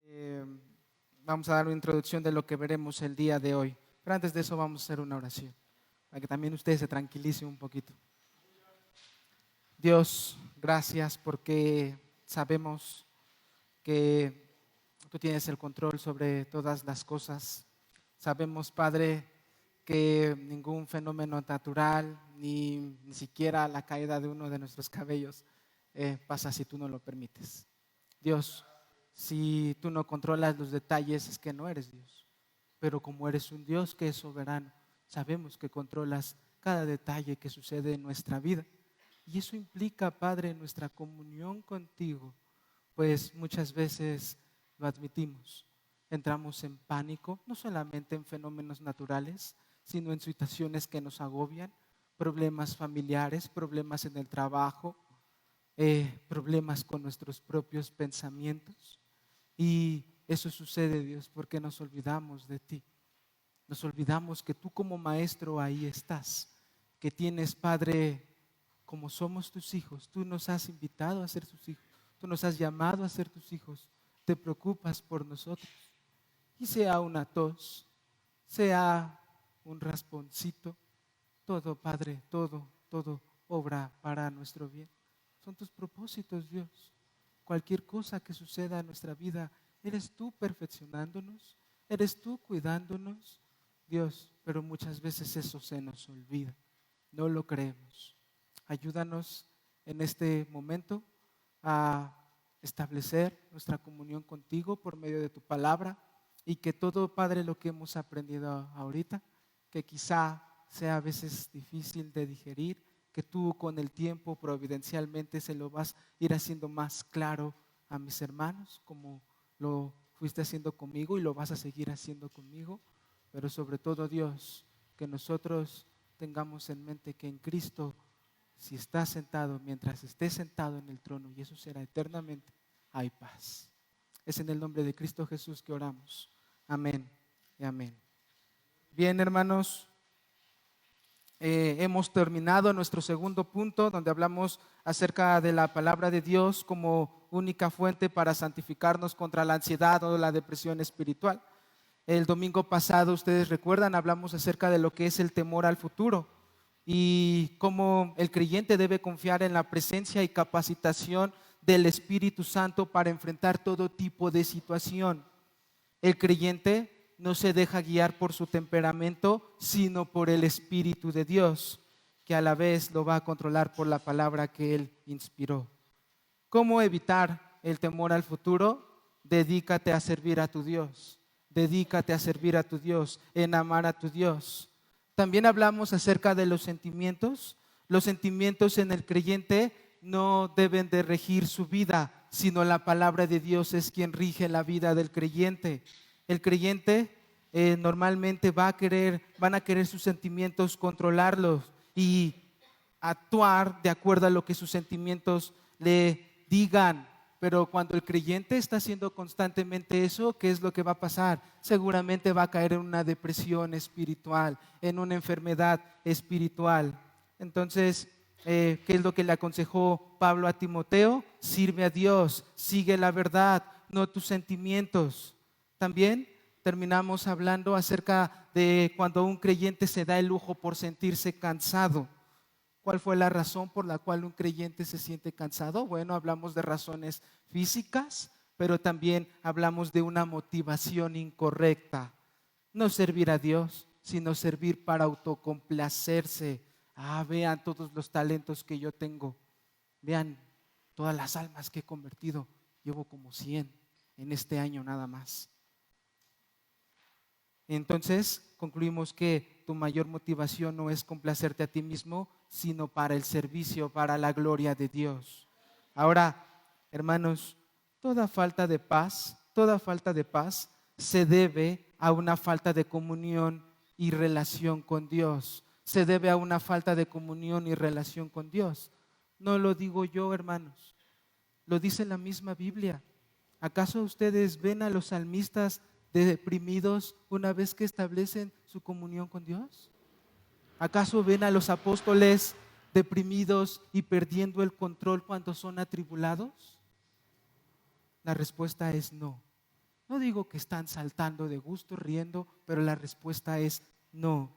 Eh, Vamos a dar una introducción de lo que veremos el día de hoy. Pero antes de eso vamos a hacer una oración, para que también usted se tranquilice un poquito. Dios, gracias porque sabemos que tú tienes el control sobre todas las cosas. Sabemos, Padre, que ningún fenómeno natural, ni siquiera la caída de uno de nuestros cabellos, pasa si tú no lo permites. Dios, si tú no controlas los detalles, es que no eres Dios. Pero como eres un Dios que es soberano, sabemos que controlas cada detalle que sucede en nuestra vida. Y eso implica, Padre, nuestra comunión contigo, pues muchas veces lo admitimos. Entramos en pánico, no solamente en fenómenos naturales, sino en situaciones que nos agobian, problemas familiares, problemas en el trabajo, problemas con nuestros propios pensamientos. Y eso sucede, Dios, porque nos olvidamos de ti. Nos olvidamos que tú como maestro ahí estás, que tienes, Padre, como somos tus hijos, tú nos has invitado a ser tus hijos, tú nos has llamado a ser tus hijos, te preocupas por nosotros. Y sea una tos, sea un rasponcito, todo, Padre, todo obra para nuestro bien. Son tus propósitos, Dios. Cualquier cosa que suceda en nuestra vida, eres tú perfeccionándonos, eres tú cuidándonos, Dios, pero muchas veces eso se nos olvida, no lo creemos. Ayúdanos en este momento a establecer nuestra comunión contigo por medio de tu palabra y que todo, Padre, lo que hemos aprendido ahorita, que quizá sea a veces difícil de digerir, que tú con el tiempo providencialmente se lo vas a ir haciendo más claro a mis hermanos, como lo fuiste haciendo conmigo y lo vas a seguir haciendo conmigo. Pero sobre todo, Dios, que nosotros tengamos en mente que en Cristo, si estás sentado, mientras estés sentado en el trono, y eso será eternamente, hay paz. Es en el nombre de Cristo Jesús que oramos. Amén y amén. Bien, hermanos, hemos terminado nuestro segundo punto, donde hablamos acerca de la palabra de Dios como única fuente para santificarnos contra la ansiedad o la depresión espiritual. El domingo pasado, ustedes recuerdan, hablamos acerca de lo que es el temor al futuro y cómo el creyente debe confiar en la presencia y capacitación del Espíritu Santo para enfrentar todo tipo de situación. El creyente no se deja guiar por su temperamento, sino por el Espíritu de Dios, que a la vez lo va a controlar por la palabra que Él inspiró. ¿Cómo evitar el temor al futuro? Dedícate a servir a tu Dios. Dedícate a servir a tu Dios, en amar a tu Dios. También hablamos acerca de los sentimientos. Los sentimientos en el creyente no deben de regir su vida, sino la palabra de Dios es quien rige la vida del creyente. El creyente normalmente van a querer sus sentimientos controlarlos y actuar de acuerdo a lo que sus sentimientos le digan. Pero cuando el creyente está haciendo constantemente eso, ¿qué es lo que va a pasar? Seguramente va a caer en una depresión espiritual, en una enfermedad espiritual. Entonces, ¿qué es lo que le aconsejó Pablo a Timoteo? Sirve a Dios, sigue la verdad, no tus sentimientos. También terminamos hablando acerca de cuando un creyente se da el lujo por sentirse cansado. ¿Cuál fue la razón por la cual un creyente se siente cansado? Bueno, hablamos de razones físicas, pero también hablamos de una motivación incorrecta. No servir a Dios, sino servir para autocomplacerse. Vean todos los talentos que yo tengo. Vean todas las almas que he convertido. Llevo como 100 en este año nada más. Entonces concluimos que tu mayor motivación no es complacerte a ti mismo, sino para el servicio, para la gloria de Dios. Ahora, hermanos, toda falta de paz se debe a una falta de comunión y relación con Dios. Se debe a una falta de comunión y relación con Dios. No lo digo yo, hermanos, lo dice la misma Biblia. ¿Acaso ustedes ven a los salmistas deprimidos una vez que establecen su comunión con Dios? ¿Acaso ven a los apóstoles deprimidos y perdiendo el control cuando son atribulados? La respuesta es no. No digo que están saltando de gusto, riendo, pero la respuesta es no.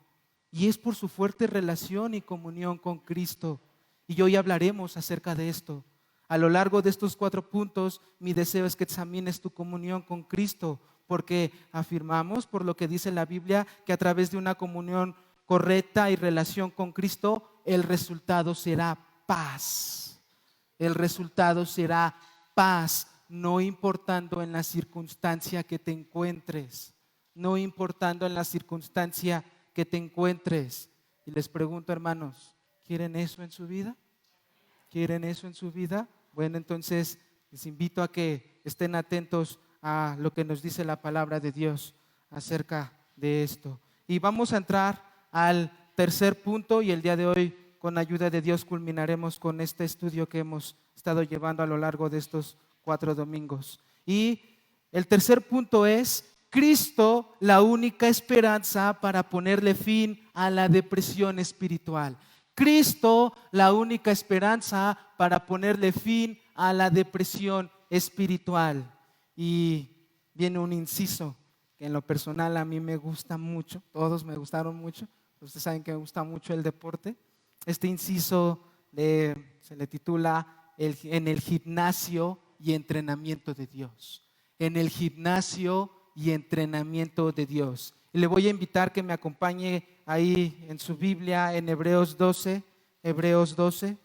Y es por su fuerte relación y comunión con Cristo. Y hoy hablaremos acerca de esto. A lo largo de estos 4 puntos, mi deseo es que examines tu comunión con Cristo, porque afirmamos, por lo que dice la Biblia, que a través de una comunión correcta y relación con Cristo, el resultado será paz. El resultado será paz, no importando en la circunstancia que te encuentres, no importando en la circunstancia que te encuentres. Y les pregunto, hermanos, ¿quieren eso en su vida? ¿Quieren eso en su vida? Bueno, entonces les invito a que estén atentos a lo que nos dice la palabra de Dios acerca de esto. Y vamos a entrar al tercer punto, y el día de hoy, con ayuda de Dios, culminaremos con este estudio que hemos estado llevando a lo largo de estos 4 domingos. Y el tercer punto es Cristo, la única esperanza para ponerle fin a la depresión espiritual. Cristo, la única esperanza para ponerle fin a la depresión espiritual. Y viene un inciso que en lo personal a mí me gusta mucho, todos me gustaron mucho, ustedes saben que me gusta mucho el deporte. Este inciso se le titula en el gimnasio y entrenamiento de Dios. En el gimnasio y entrenamiento de Dios. Y le voy a invitar que me acompañe ahí en su Biblia en Hebreos 12. Hebreos 12.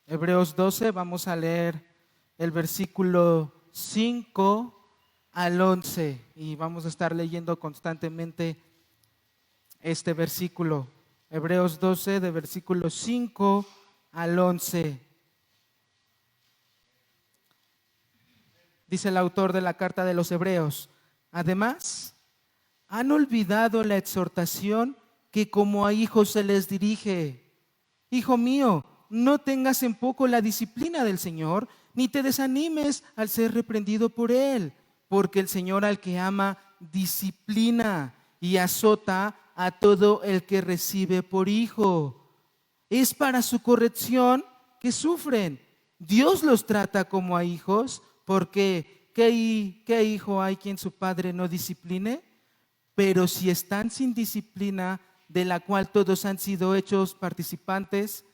Hebreos 12, vamos a leer el versículo 5 al 11 y vamos a estar leyendo constantemente este versículo. Hebreos 12, de versículo 5 al 11. Dice el autor de la carta de los Hebreos: además, han olvidado la exhortación que como a hijos se les dirige. Hijo mío, no tengas en poco la disciplina del Señor, ni te desanimes al ser reprendido por Él, porque el Señor al que ama disciplina y azota a todo el que recibe por hijo. Es para su corrección que sufren. Dios los trata como a hijos, porque ¿qué hijo hay quien su padre no discipline? Pero si están sin disciplina, de la cual todos han sido hechos participantes,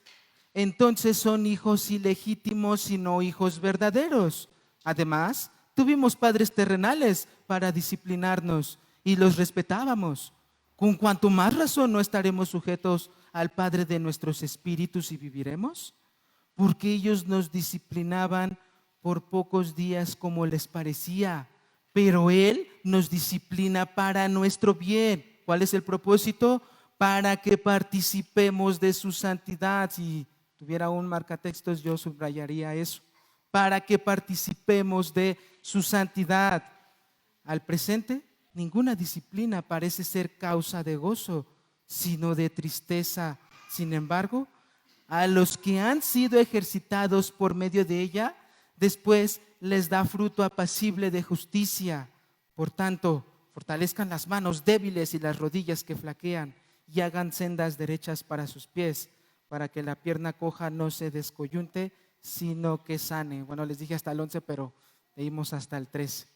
entonces son hijos ilegítimos y no hijos verdaderos. Además, tuvimos padres terrenales para disciplinarnos y los respetábamos. ¿Con cuanto más razón no estaremos sujetos al Padre de nuestros espíritus y viviremos? Porque ellos nos disciplinaban por pocos días como les parecía, pero Él nos disciplina para nuestro bien. ¿Cuál es el propósito? Para que participemos de su santidad. Si tuviera un marcatextos, yo subrayaría eso. Para que participemos de su santidad. Al presente, ninguna disciplina parece ser causa de gozo, sino de tristeza. Sin embargo, a los que han sido ejercitados por medio de ella, después les da fruto apacible de justicia. Por tanto, fortalezcan las manos débiles y las rodillas que flaquean, y hagan sendas derechas para sus pies, para que la pierna coja no se descoyunte, sino que sane. Bueno, les dije hasta el 11, pero leímos hasta el 13.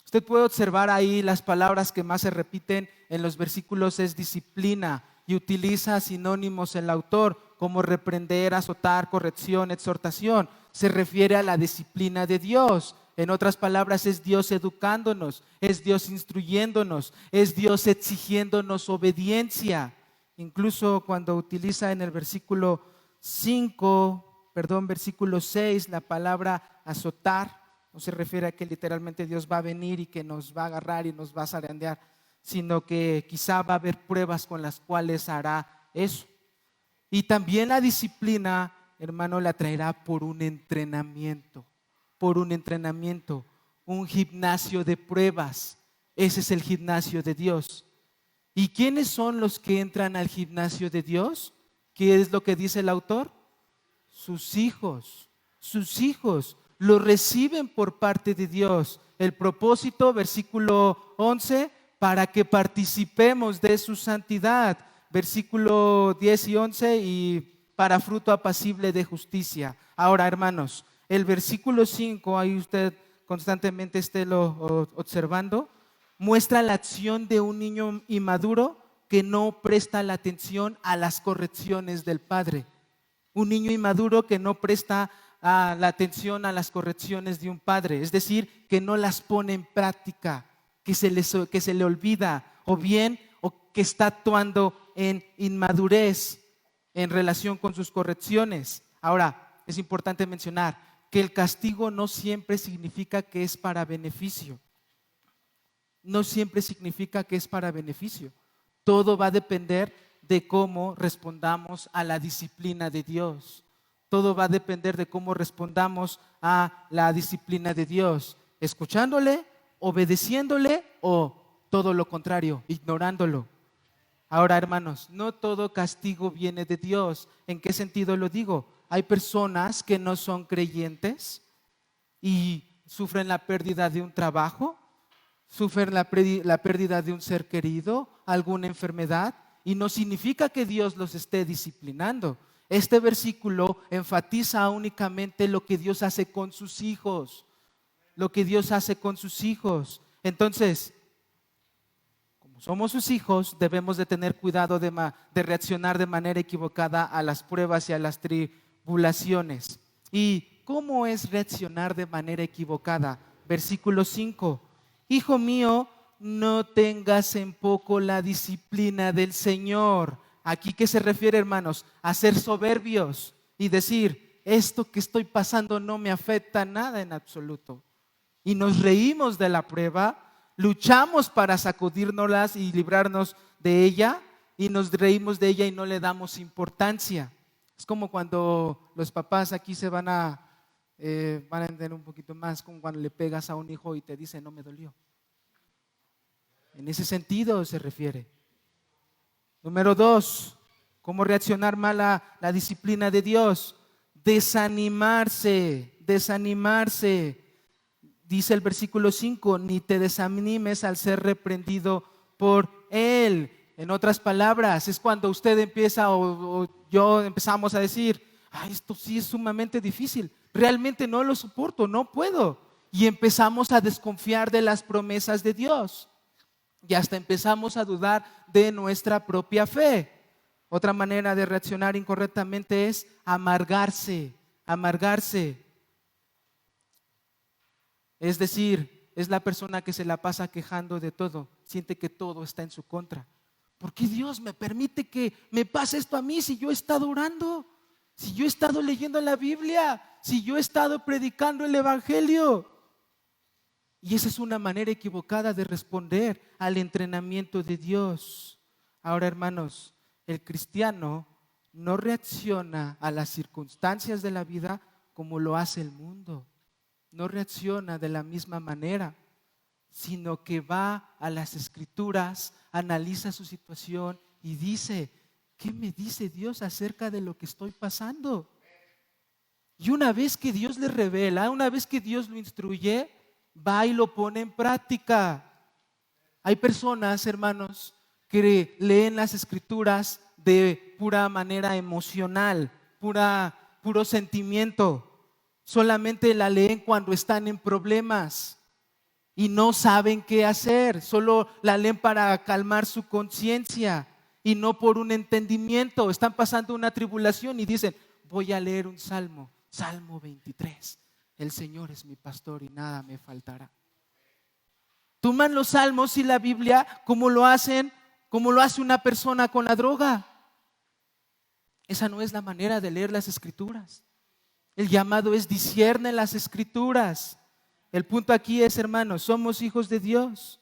Usted puede observar ahí las palabras que más se repiten en los versículos es disciplina, y utiliza sinónimos el autor como reprender, azotar, corrección, exhortación. Se refiere a la disciplina de Dios. En otras palabras, es Dios educándonos, es Dios instruyéndonos, es Dios exigiéndonos obediencia. Incluso cuando utiliza en el versículo 6 la palabra azotar, no se refiere a que literalmente Dios va a venir y que nos va a agarrar y nos va a zarandear, sino que quizá va a haber pruebas con las cuales hará eso. Y también la disciplina, hermano, la traerá por un entrenamiento, un gimnasio de pruebas. Ese es el gimnasio de Dios. ¿Y quiénes son los que entran al gimnasio de Dios? ¿Qué es lo que dice el autor? Sus hijos lo reciben por parte de Dios. El propósito, versículo 11, para que participemos de su santidad. Versículo 10 y 11, y para fruto apacible de justicia. Ahora, hermanos, el versículo 5, ahí usted constantemente estélo observando, muestra la acción de un niño inmaduro que no presta la atención a las correcciones del padre. Un niño inmaduro que no presta la atención a las correcciones de un padre, es decir, que no las pone en práctica, que se le olvida, o bien o que está actuando en inmadurez en relación con sus correcciones. Ahora, es importante mencionar que el castigo no siempre significa que es para beneficio. No siempre significa que es para beneficio. Todo va a depender de cómo respondamos a la disciplina de Dios. Todo va a depender de cómo respondamos a la disciplina de Dios. Escuchándole, obedeciéndole o todo lo contrario, ignorándolo. Ahora, hermanos, no todo castigo viene de Dios. ¿En qué sentido lo digo? Hay personas que no son creyentes y sufren la pérdida de un trabajo, sufren la pérdida de un ser querido, alguna enfermedad, y no significa que Dios los esté disciplinando. Este versículo enfatiza únicamente lo que Dios hace con sus hijos, lo que Dios hace con sus hijos. Entonces, como somos sus hijos, debemos de tener cuidado de reaccionar de manera equivocada a las pruebas y a las tribulaciones. ¿Y cómo es reaccionar de manera equivocada? Versículo 5. Hijo mío, no tengas en poco la disciplina del Señor. ¿Aquí qué se refiere, hermanos? A ser soberbios y decir, esto que estoy pasando no me afecta nada en absoluto. Y nos reímos de la prueba, luchamos para sacudírnoslas y librarnos de ella, y nos reímos de ella y no le damos importancia. Es como cuando los papás aquí se van a entender un poquito más, como cuando le pegas a un hijo y te dice, no me dolió. En ese sentido se refiere. Número 2, ¿cómo reaccionar mal a la disciplina de Dios? Desanimarse. Dice el versículo 5, ni te desanimes al ser reprendido por Él. En otras palabras, es cuando usted empieza o yo empezamos a decir, esto sí es sumamente difícil, realmente no lo soporto, no puedo. Y empezamos a desconfiar de las promesas de Dios. Y hasta empezamos a dudar de nuestra propia fe. Otra manera de reaccionar incorrectamente es amargarse. Es decir, es la persona que se la pasa quejando de todo, siente que todo está en su contra. ¿Por qué Dios me permite que me pase esto a mí si yo he estado orando? Si yo he estado leyendo la Biblia, si yo he estado predicando el Evangelio. Y esa es una manera equivocada de responder al entrenamiento de Dios. Ahora, hermanos, el cristiano no reacciona a las circunstancias de la vida como lo hace el mundo. No reacciona de la misma manera, sino que va a las Escrituras, analiza su situación y dice, ¿qué me dice Dios acerca de lo que estoy pasando? Y una vez que Dios le revela, una vez que Dios lo instruye, va y lo pone en práctica. Hay personas, hermanos, que leen las Escrituras de pura manera emocional, puro sentimiento. Solamente la leen cuando están en problemas y no saben qué hacer. Solo la leen para calmar su conciencia y no por un entendimiento. Están pasando una tribulación y dicen, voy a leer un salmo, Salmo 23. El Señor es mi pastor y nada me faltará. Toman los salmos y la Biblia como lo hace una persona con la droga. Esa no es la manera de leer las Escrituras. El llamado es discierne las Escrituras. El punto aquí es, hermanos, somos hijos de Dios.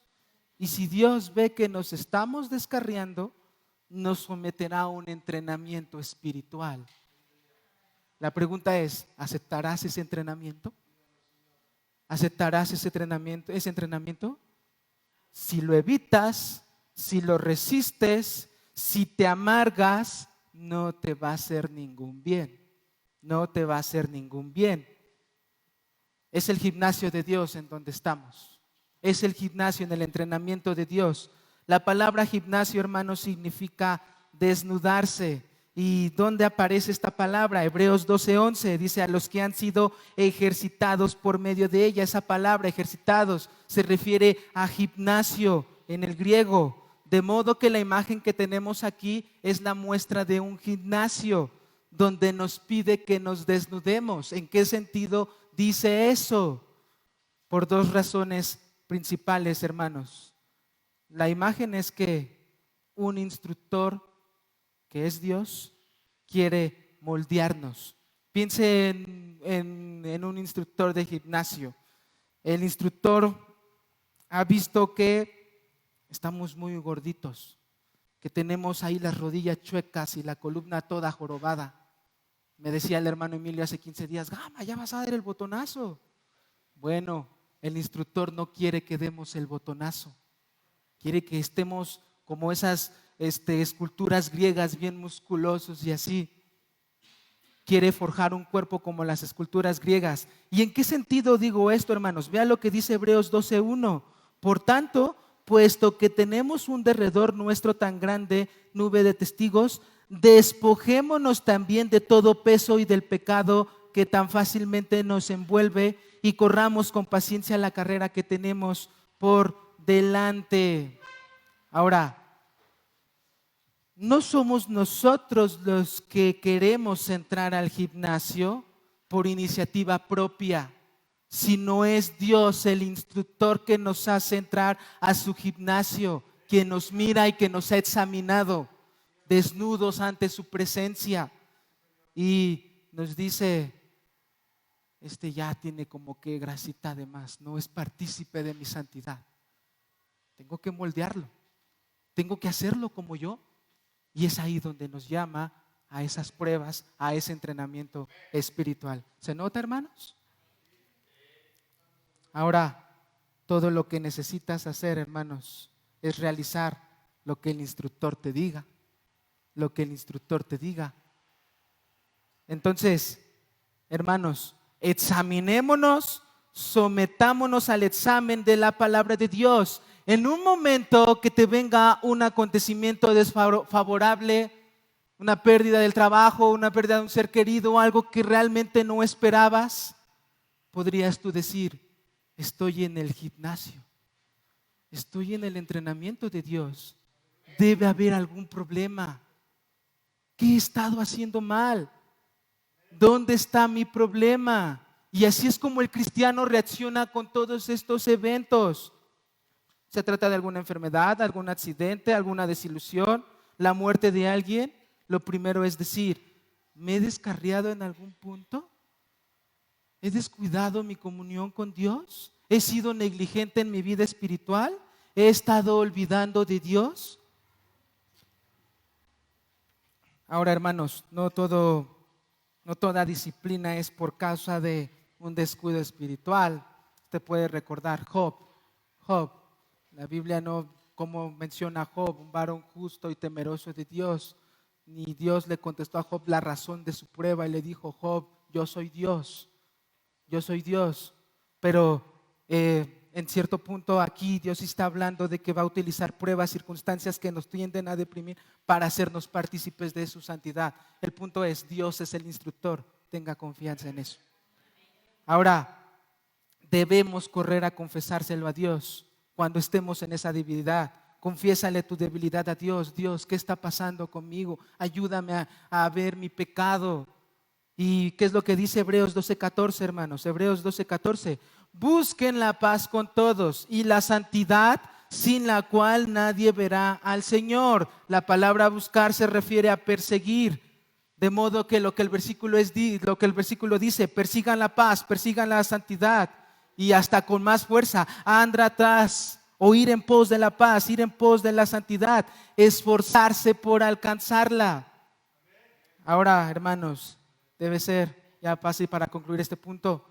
Y si Dios ve que nos estamos descarriando, nos someterá a un entrenamiento espiritual. La pregunta es, ¿aceptarás ese entrenamiento? ¿Aceptarás ese entrenamiento? Si lo evitas, si lo resistes, si te amargas, no te va a hacer ningún bien. No te va a hacer ningún bien. Es el gimnasio de Dios en donde estamos. Es el gimnasio en el entrenamiento de Dios. La palabra gimnasio, hermanos, significa desnudarse. ¿Y dónde aparece esta palabra? Hebreos 12:11 dice: a los que han sido ejercitados por medio de ella. Esa palabra, ejercitados, se refiere a gimnasio en el griego. De modo que la imagen que tenemos aquí es la muestra de un gimnasio donde nos pide que nos desnudemos. ¿En qué sentido dice eso? Por dos razones principales, hermanos. La imagen es que un instructor, que es Dios, quiere moldearnos. Piense en un instructor de gimnasio. El instructor ha visto que estamos muy gorditos, que tenemos ahí las rodillas chuecas y la columna toda jorobada. Me decía el hermano Emilio hace 15 días: Gama, ya vas a dar el botonazo. Bueno, el instructor no quiere que demos el botonazo. Quiere que estemos como esas esculturas griegas, bien musculosos y así. Quiere forjar un cuerpo como las esculturas griegas. ¿Y en qué sentido digo esto, hermanos? Vea lo que dice Hebreos 12:1. Por tanto, puesto que tenemos un derredor nuestro tan grande nube de testigos, despojémonos también de todo peso y del pecado que tan fácilmente nos envuelve, y corramos con paciencia la carrera que tenemos por delante. Ahora, no somos nosotros los que queremos entrar al gimnasio por iniciativa propia, sino es Dios el instructor que nos hace entrar a su gimnasio, quien nos mira y que nos ha examinado desnudos ante su presencia y nos dice: este ya tiene como que grasita de más, no es partícipe de mi santidad. Tengo que moldearlo, tengo que hacerlo como yo. Y es ahí donde nos llama a esas pruebas, a ese entrenamiento espiritual. ¿Se nota, hermanos? Ahora, todo lo que necesitas hacer, hermanos, es realizar lo que el instructor te diga. Lo que el instructor te diga. Entonces, hermanos, examinémonos, sometámonos al examen de la palabra de Dios. En un momento que te venga un acontecimiento desfavorable, una pérdida del trabajo, una pérdida de un ser querido, algo que realmente no esperabas, podrías tú decir: estoy en el gimnasio, estoy en el entrenamiento de Dios. Debe haber algún problema. ¿Qué he estado haciendo mal? ¿Dónde está mi problema? Y así es como el cristiano reacciona con todos estos eventos. ¿Se trata de alguna enfermedad, algún accidente, alguna desilusión, la muerte de alguien? Lo primero es decir: ¿me he descarriado en algún punto? ¿He descuidado mi comunión con Dios? ¿He sido negligente en mi vida espiritual? ¿He estado olvidando de Dios? Ahora, hermanos, no toda disciplina es por causa de un descuido espiritual. Usted puede recordar Job. La Biblia no, como menciona a Job, un varón justo y temeroso de Dios. Ni Dios le contestó a Job la razón de su prueba y le dijo: Job, yo soy Dios. Pero en cierto punto aquí Dios está hablando de que va a utilizar pruebas, circunstancias que nos tienden a deprimir para hacernos partícipes de su santidad. El punto es: Dios es el instructor, tenga confianza en eso. Ahora, debemos correr a confesárselo a Dios cuando estemos en esa debilidad. Confiésale tu debilidad a Dios. Dios, ¿qué está pasando conmigo? Ayúdame a ver mi pecado. ¿Y qué es lo que dice Hebreos 12:14, hermanos? Hebreos 12:14. Busquen la paz con todos y la santidad, sin la cual nadie verá al Señor. La palabra buscar se refiere a perseguir. De modo que lo que el versículo dice: persigan la paz, persigan la santidad, y hasta con más fuerza, andar atrás o ir en pos de la paz, ir en pos de la santidad, esforzarse por alcanzarla. Ahora, hermanos, debe ser, ya pasé para concluir este punto,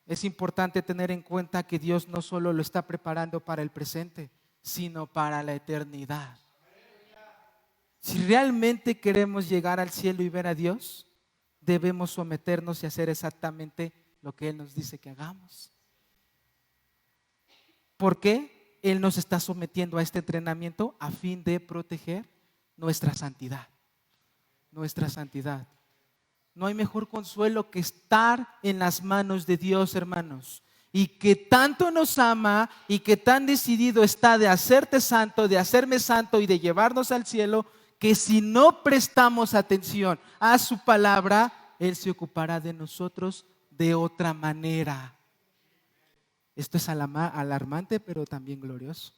es importante tener en cuenta que Dios no solo lo está preparando para el presente, sino para la eternidad. Si realmente queremos llegar al cielo y ver a Dios, debemos someternos y hacer exactamente lo que Él nos dice que hagamos. ¿Por qué? Él nos está sometiendo a este entrenamiento a fin de proteger nuestra santidad. nuestra santidad. No hay mejor consuelo que estar en las manos de Dios, hermanos. Y que tanto nos ama y que tan decidido está de hacerte santo, de hacerme santo y de llevarnos al cielo, que si no prestamos atención a su palabra, Él se ocupará de nosotros de otra manera. Esto es alarmante, pero también glorioso.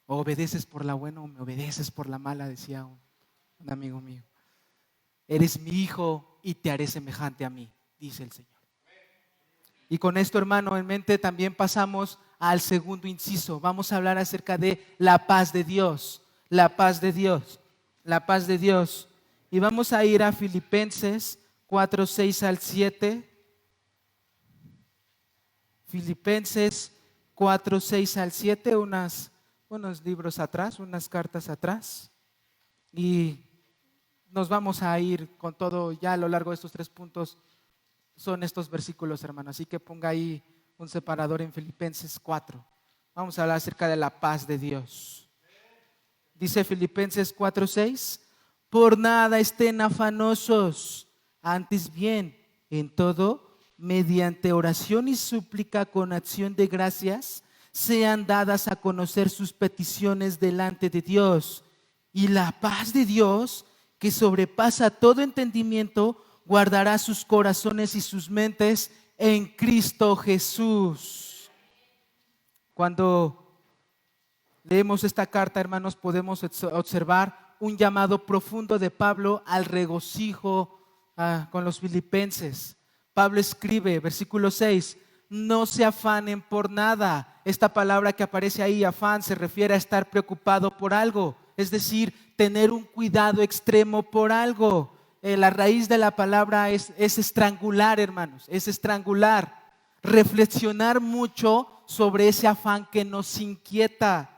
O obedeces por la buena o me obedeces por la mala, decía un amigo mío. Eres mi hijo y te haré semejante a mí, dice el Señor. Y con esto, hermano, en mente también pasamos al segundo inciso. Vamos a hablar acerca de la paz de Dios. La paz de Dios. La paz de Dios. Y vamos a ir a Filipenses 4, 6 al 7. Filipenses 4, 6 al 7, unos libros atrás, unas cartas atrás. Y nos vamos a ir con todo ya a lo largo de estos 3 puntos. Son estos versículos, hermano. Así que ponga ahí un separador en Filipenses 4. Vamos a hablar acerca de la paz de Dios. Dice Filipenses 4, 6. Por nada estén afanosos, antes bien, en todo, mediante oración y súplica con acción de gracias, sean dadas a conocer sus peticiones delante de Dios. Y la paz de Dios, que sobrepasa todo entendimiento, guardará sus corazones y sus mentes en Cristo Jesús. Cuando leemos esta carta, hermanos, podemos observar un llamado profundo de Pablo al regocijo con los filipenses. Pablo escribe, versículo 6, no se afanen por nada. Esta palabra que aparece ahí, afán, se refiere a estar preocupado por algo, es decir, tener un cuidado extremo por algo. La raíz de la palabra es estrangular, hermanos, es estrangular, reflexionar mucho sobre ese afán que nos inquieta.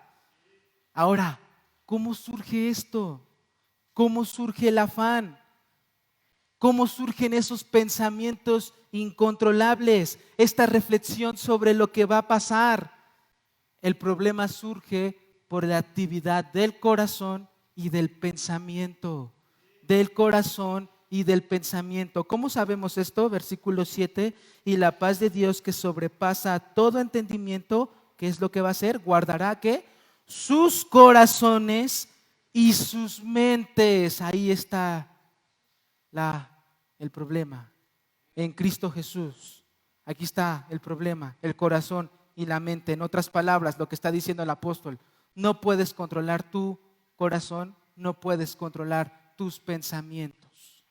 Ahora, ¿cómo surge esto? ¿Cómo surge el afán? ¿Cómo surgen esos pensamientos incontrolables? Esta reflexión sobre lo que va a pasar. El problema surge por la actividad del corazón y del pensamiento. Del corazón y del pensamiento. ¿Cómo sabemos esto? Versículo 7, y la paz de Dios que sobrepasa todo entendimiento, ¿qué es lo que va a hacer? Guardará ¿qué? Sus corazones y sus mentes. Ahí está el problema. En Cristo Jesús. Aquí está el problema, el corazón y la mente. En otras palabras, lo que está diciendo el apóstol, no puedes controlar tu corazón, no puedes controlar tus pensamientos.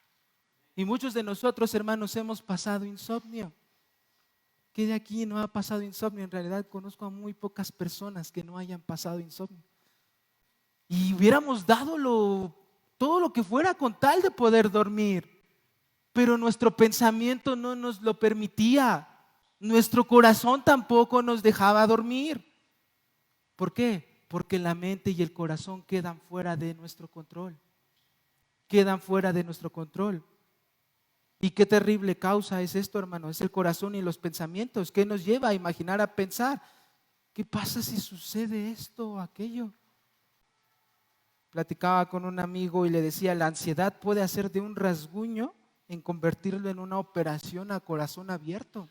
Y muchos de nosotros, hermanos, hemos pasado insomnio. ¿Qué de aquí no ha pasado insomnio? En realidad conozco a muy pocas personas que no hayan pasado insomnio. Y hubiéramos dado todo lo que fuera con tal de poder dormir. Pero nuestro pensamiento no nos lo permitía. Nuestro corazón tampoco nos dejaba dormir. ¿Por qué? Porque la mente y el corazón quedan fuera de nuestro control. Quedan fuera de nuestro control. Y qué terrible causa es esto, hermano. Es el corazón y los pensamientos. ¿Qué nos lleva a imaginar, a pensar? ¿Qué pasa si sucede esto o aquello? Platicaba con un amigo y le decía, la ansiedad puede hacer de un rasguño en convertirlo en una operación a corazón abierto.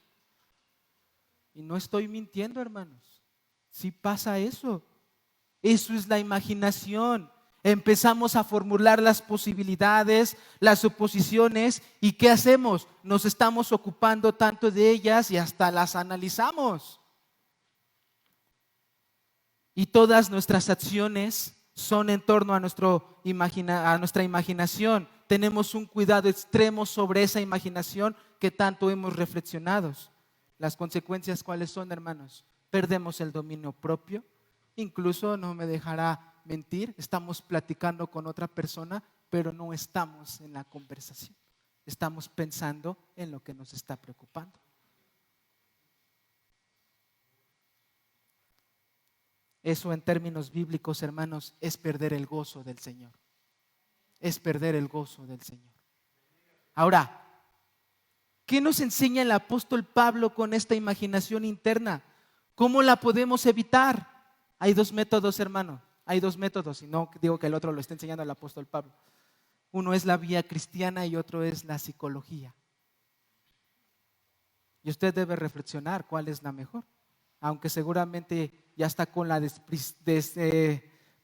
Y no estoy mintiendo, hermanos. Sí pasa eso. Eso es la imaginación. Empezamos a formular las posibilidades, las suposiciones, ¿y qué hacemos? Nos estamos ocupando tanto de ellas y hasta las analizamos. Y todas nuestras acciones son en torno a nuestra imaginación. Tenemos un cuidado extremo sobre esa imaginación que tanto hemos reflexionado. Las consecuencias, ¿cuáles son, hermanos? Perdemos el dominio propio. Incluso, no me dejará mentir, estamos platicando con otra persona, pero no estamos en la conversación. Estamos pensando en lo que nos está preocupando. Eso en términos bíblicos, hermanos, es perder el gozo del Señor. Es perder el gozo del Señor. Ahora, ¿qué nos enseña el apóstol Pablo con esta imaginación interna? ¿Cómo la podemos evitar? Hay 2 métodos, hermano. Hay dos métodos, y no digo que el otro lo esté enseñando el apóstol Pablo. Uno es la vía cristiana y otro es la psicología. Y usted debe reflexionar cuál es la mejor, aunque seguramente ya está con la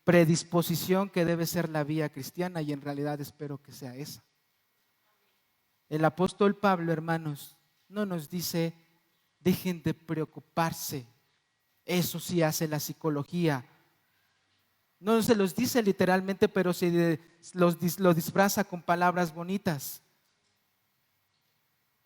predisposición que debe ser la vía cristiana, y en realidad espero que sea esa. El apóstol Pablo, hermanos, no nos dice dejen de preocuparse. Eso sí hace la psicología. No se los dice literalmente, pero lo disfraza con palabras bonitas.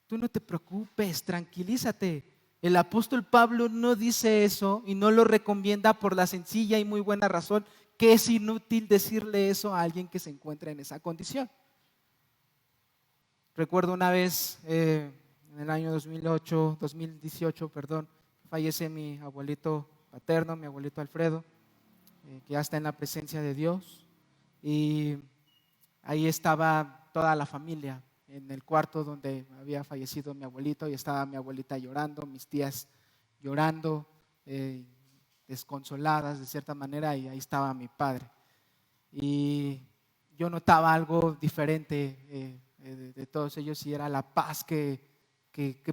Tú no te preocupes, tranquilízate. El apóstol Pablo no dice eso y no lo recomienda por la sencilla y muy buena razón que es inútil decirle eso a alguien que se encuentra en esa condición. Recuerdo una vez, en el año 2018, fallece mi abuelito paterno, mi abuelito Alfredo, que ya está en la presencia de Dios, y ahí estaba toda la familia en el cuarto donde había fallecido mi abuelito, y estaba mi abuelita llorando, mis tías llorando, desconsoladas de cierta manera, y ahí estaba mi padre. Y yo notaba algo diferente de todos ellos, y era la paz que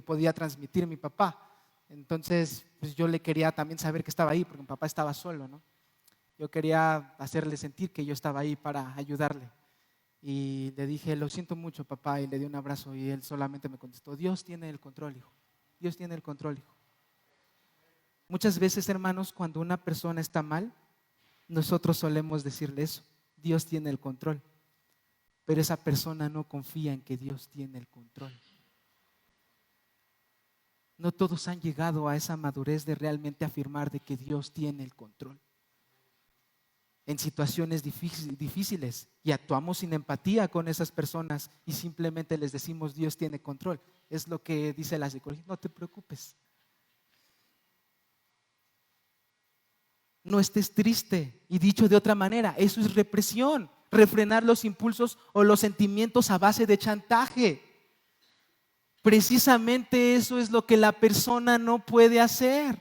podía transmitir mi papá. Entonces, pues yo le quería también saber que estaba ahí, porque mi papá estaba solo, ¿no? Yo quería hacerle sentir que yo estaba ahí para ayudarle. Y le dije, lo siento mucho, papá, y le di un abrazo, y él solamente me contestó, Dios tiene el control, hijo. Dios tiene el control, hijo. Muchas veces, hermanos, cuando una persona está mal, nosotros solemos decirle eso, Dios tiene el control. Pero esa persona no confía en que Dios tiene el control. No todos han llegado a esa madurez de realmente afirmar de que Dios tiene el control en situaciones difíciles, y actuamos sin empatía con esas personas y simplemente les decimos Dios tiene control. Es lo que dice la psicología, no te preocupes, no estés triste. Y dicho de otra manera, eso es represión, refrenar los impulsos o los sentimientos a base de chantaje. Precisamente eso es lo que la persona no puede hacer.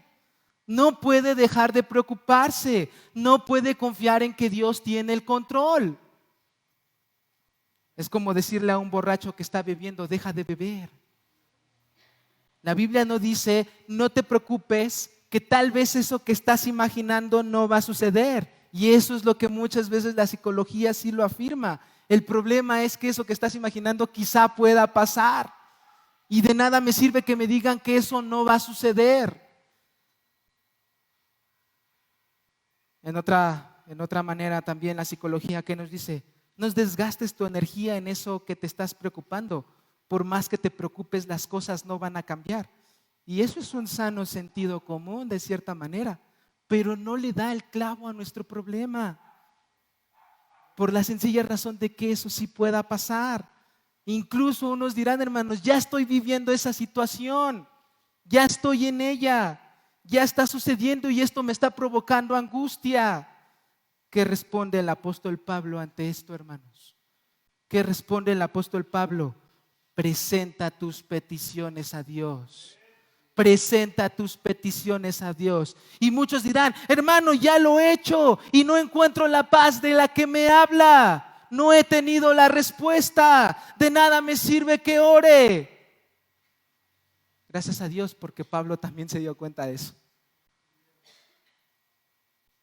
No puede dejar de preocuparse, no puede confiar en que Dios tiene el control. Es como decirle a un borracho que está bebiendo, deja de beber. La Biblia no dice, no te preocupes, que tal vez eso que estás imaginando no va a suceder. Y eso es lo que muchas veces la psicología sí lo afirma. El problema es que eso que estás imaginando quizá pueda pasar. Y de nada me sirve que me digan que eso no va a suceder. En otra manera también la psicología, ¿qué nos dice? No desgastes tu energía en eso que te estás preocupando. Por más que te preocupes, las cosas no van a cambiar. Y eso es un sano sentido común de cierta manera, pero no le da el clavo a nuestro problema. Por la sencilla razón de que eso sí pueda pasar. Incluso unos dirán, hermanos, ya estoy viviendo esa situación, ya estoy en ella. Ya está sucediendo y esto me está provocando angustia. ¿Qué responde el apóstol Pablo ante esto, hermanos? ¿Qué responde el apóstol Pablo? Presenta tus peticiones a Dios. Presenta tus peticiones a Dios. Y muchos dirán, hermano, ya lo he hecho y no encuentro la paz de la que me habla. No he tenido la respuesta. De nada me sirve que ore. Gracias a Dios, porque Pablo también se dio cuenta de eso.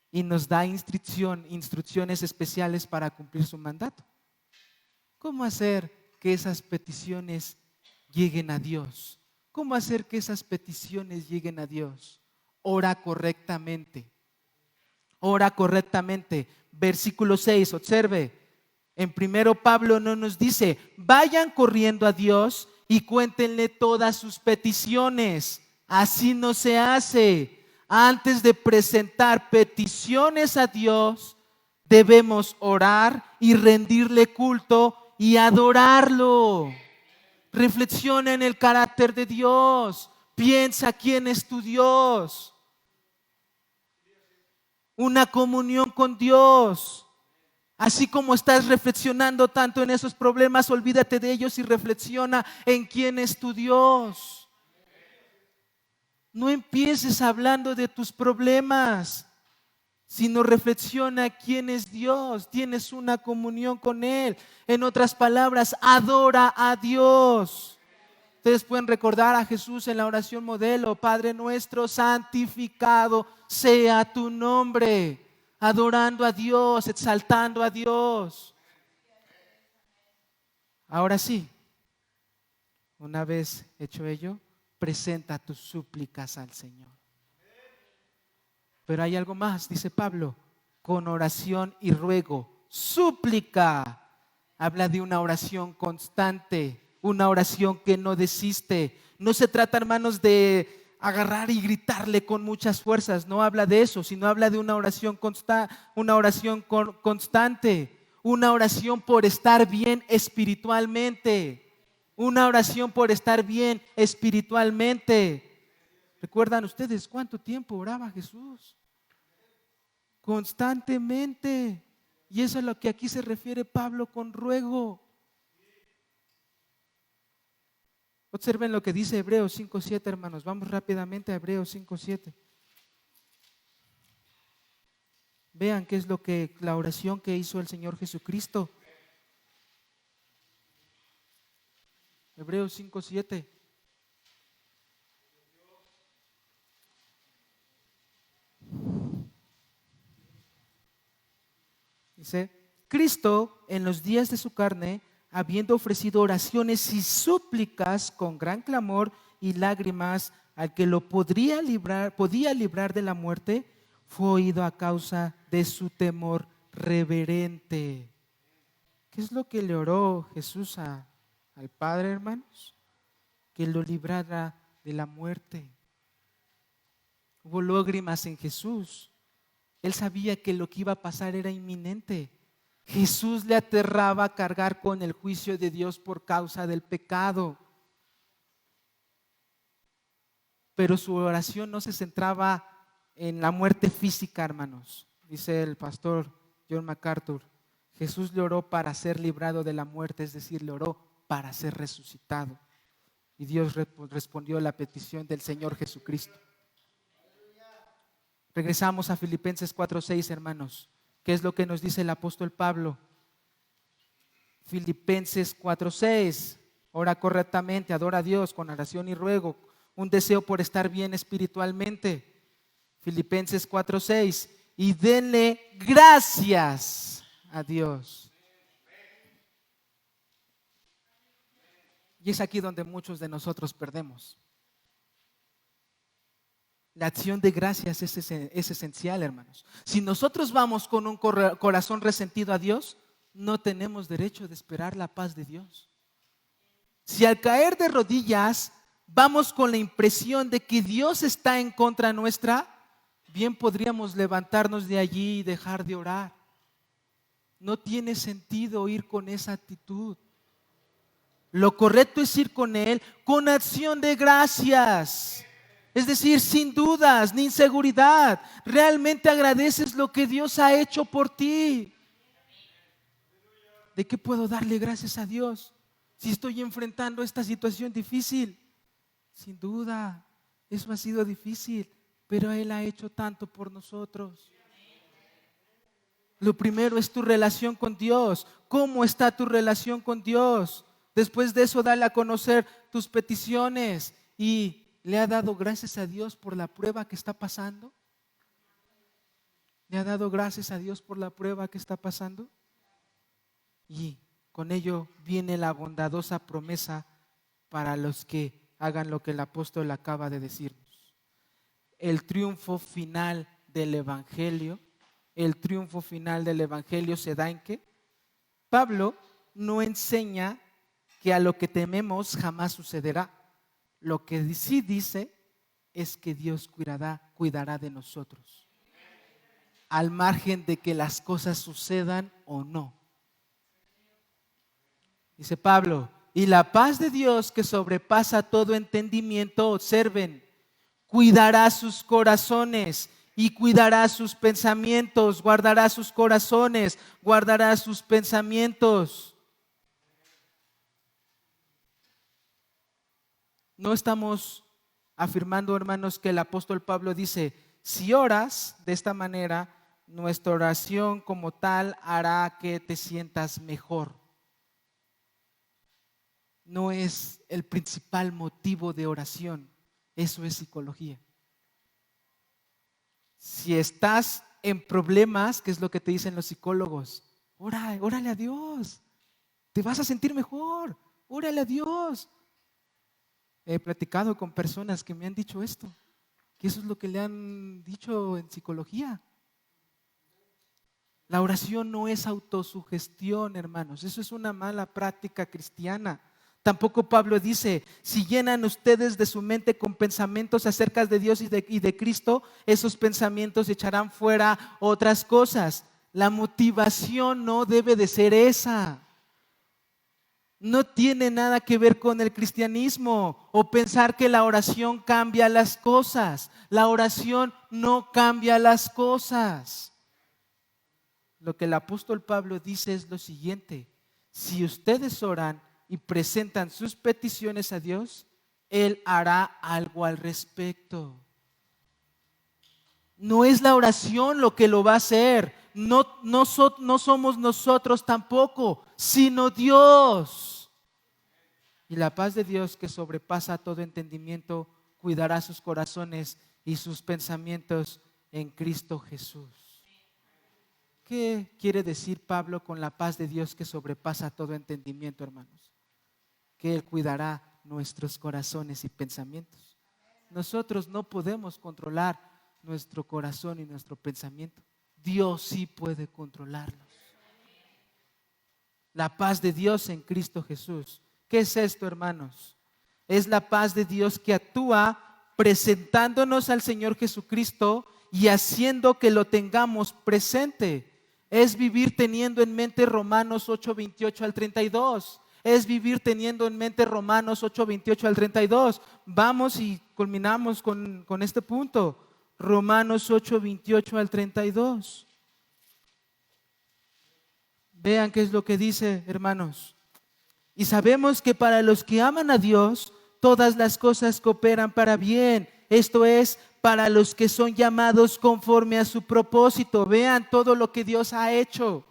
Y nos da instrucciones especiales para cumplir su mandato. ¿Cómo hacer que esas peticiones lleguen a Dios? ¿Cómo hacer que esas peticiones lleguen a Dios? Ora correctamente. Ora correctamente. Versículo 6, observe. En primero Pablo no nos dice, vayan corriendo a Dios y cuéntenle todas sus peticiones. Así no se hace. Antes de presentar peticiones a Dios, debemos orar y rendirle culto y adorarlo. Reflexiona en el carácter de Dios. Piensa quién es tu Dios. Una comunión con Dios. Así como estás reflexionando tanto en esos problemas, olvídate de ellos y reflexiona en quién es tu Dios. No empieces hablando de tus problemas. sino reflexiona quién es Dios, tienes una comunión con Él. En otras palabras, adora a Dios. Ustedes pueden recordar a Jesús en la oración modelo: Padre nuestro, santificado sea tu nombre. Adorando a Dios, exaltando a Dios. Ahora sí, una vez hecho ello, presenta tus súplicas al Señor. Pero hay algo más, dice Pablo: con oración y ruego, súplica. Habla de una oración constante, una oración que no desiste. No se trata, hermanos, de agarrar y gritarle con muchas fuerzas. No habla de eso, sino habla de una oración constante, una oración por estar bien espiritualmente. Una oración por estar bien espiritualmente. ¿Recuerdan ustedes cuánto tiempo oraba Jesús? Constantemente. Y eso es a lo que aquí se refiere Pablo con ruego. Observen lo que dice Hebreos 5:7, hermanos. Vamos rápidamente a Hebreos 5:7. Vean qué es la oración que hizo el Señor Jesucristo. Hebreos 5:7. Dice: Cristo, en los días de su carne, habiendo ofrecido oraciones y súplicas con gran clamor y lágrimas al que lo podía librar de la muerte, fue oído a causa de su temor reverente. ¿Qué es lo que le oró Jesús al Padre, hermanos? Que lo librara de la muerte. Hubo lágrimas en Jesús. Él sabía que lo que iba a pasar era inminente. Jesús le aterraba cargar con el juicio de Dios por causa del pecado. Pero su oración no se centraba en la muerte física, hermanos. Dice el pastor John MacArthur: Jesús le oró para ser librado de la muerte, es decir, le oró para ser resucitado. Y Dios respondió a la petición del Señor Jesucristo. Regresamos a Filipenses 4:6, hermanos. ¿Qué es lo que nos dice el apóstol Pablo? Filipenses 4:6. Ora correctamente, adora a Dios con oración y ruego, un deseo por estar bien espiritualmente. Filipenses 4:6. Y denle gracias a Dios. Y es aquí donde muchos de nosotros perdemos. La acción de gracias es esencial, hermanos. Si nosotros vamos con un corazón resentido a Dios, no tenemos derecho de esperar la paz de Dios. Si al caer de rodillas vamos con la impresión de que Dios está en contra nuestra, bien podríamos levantarnos de allí y dejar de orar. No tiene sentido ir con esa actitud. Lo correcto es ir con Él con acción de gracias. Es decir, sin dudas ni inseguridad. Realmente agradeces lo que Dios ha hecho por ti. ¿De qué puedo darle gracias a Dios si estoy enfrentando esta situación difícil? Sin duda, eso ha sido difícil, pero Él ha hecho tanto por nosotros. Lo primero es tu relación con Dios. ¿Cómo está tu relación con Dios? Después de eso, dale a conocer tus peticiones. ¿Y le ha dado gracias a Dios por la prueba que está pasando? ¿Le ha dado gracias a Dios por la prueba que está pasando? Y con ello viene la bondadosa promesa para los que hagan lo que el apóstol acaba de decirnos. El triunfo final del Evangelio. El triunfo final del Evangelio se da en ¿qué? Pablo no enseña que a lo que tememos jamás sucederá. Lo que sí dice es que Dios cuidará de nosotros, al margen de que las cosas sucedan o no. Dice Pablo: y la paz de Dios, que sobrepasa todo entendimiento, observen, cuidará sus corazones y cuidará sus pensamientos. Guardará sus corazones, guardará sus pensamientos. No estamos afirmando, hermanos, que el apóstol Pablo dice: si oras de esta manera, nuestra oración como tal hará que te sientas mejor. No es el principal motivo de oración. Eso es psicología. Si estás en problemas, ¿qué es lo que te dicen los psicólogos? Órale a Dios. Te vas a sentir mejor. Órale a Dios. He platicado con personas que me han dicho esto, que eso es lo que le han dicho en psicología. La oración no es autosugestión, hermanos. Eso es una mala práctica cristiana. Tampoco Pablo dice, si llenan ustedes de su mente con pensamientos acerca de Dios y de Cristo, esos pensamientos echarán fuera otras cosas. La motivación no debe de ser esa. No tiene nada que ver con el cristianismo o pensar que la oración cambia las cosas. La oración no cambia las cosas. Lo que el apóstol Pablo dice es lo siguiente: si ustedes oran y presentan sus peticiones a Dios, Él hará algo al respecto. No es la oración lo que lo va a hacer, no somos nosotros tampoco, sino Dios. Y la paz de Dios, que sobrepasa todo entendimiento, cuidará sus corazones y sus pensamientos en Cristo Jesús. ¿Qué quiere decir Pablo con la paz de Dios que sobrepasa todo entendimiento, hermanos? Que Él cuidará nuestros corazones y pensamientos. Nosotros no podemos controlar nuestro corazón y nuestro pensamiento. Dios sí puede controlarlos. La paz de Dios en Cristo Jesús. ¿Qué es esto, hermanos? Es la paz de Dios que actúa presentándonos al Señor Jesucristo y haciendo que lo tengamos presente. Es vivir teniendo en mente Romanos 8:28 al 32. Es vivir teniendo en mente Romanos 8:28 al 32. Vamos y culminamos con este punto. Romanos 8:28 al 32. Vean qué es lo que dice, hermanos. Y sabemos que para los que aman a Dios, todas las cosas cooperan para bien. Esto es, para los que son llamados conforme a su propósito. Vean todo lo que Dios ha hecho.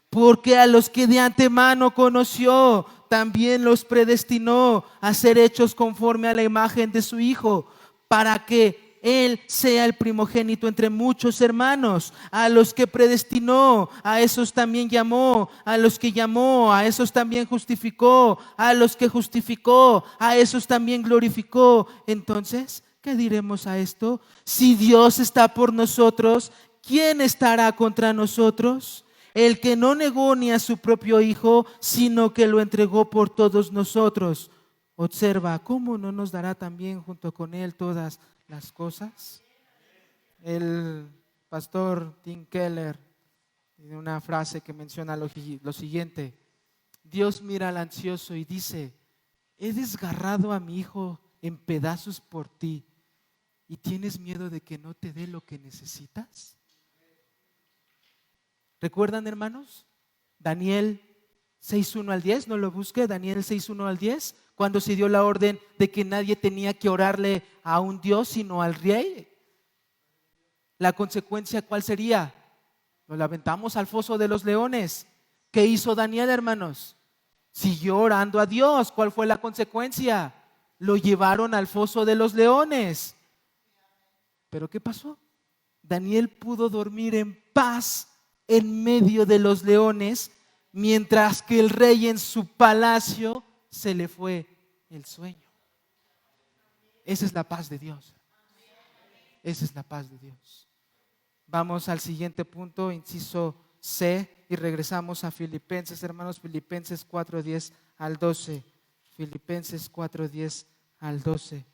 Porque a los que de antemano conoció, también los predestinó a ser hechos conforme a la imagen de su Hijo, para que Él sea el primogénito entre muchos hermanos. A los que predestinó, a esos también llamó. A los que llamó, a esos también justificó. A los que justificó, a esos también glorificó. Entonces, ¿qué diremos a esto? Si Dios está por nosotros, ¿quién estará contra nosotros? El que no negó ni a su propio Hijo, sino que lo entregó por todos nosotros. Observa, ¿cómo no nos dará también junto con Él todas las cosas? El pastor Tim Keller tiene una frase que menciona lo siguiente: Dios mira al ansioso y dice, he desgarrado a mi hijo en pedazos por ti, ¿y tienes miedo de que no te dé lo que necesitas? ¿Recuerdan, hermanos? Daniel 6:1 al 10, no lo busque, Daniel 6:1 al 10, cuando se dio la orden de que nadie tenía que orarle a un Dios sino al rey. La consecuencia, ¿cuál sería? Nos la aventamos al foso de los leones. ¿Qué hizo Daniel, hermanos? Siguió orando a Dios. ¿Cuál fue la consecuencia? Lo llevaron al foso de los leones. ¿Pero qué pasó? Daniel pudo dormir en paz en medio de los leones, mientras que el rey en su palacio se le fue el sueño. Esa es la paz de Dios. Esa es la paz de Dios. Vamos al siguiente punto, inciso C, y regresamos a Filipenses, hermanos, Filipenses 4:10 al 12. Filipenses 4:10 al 12.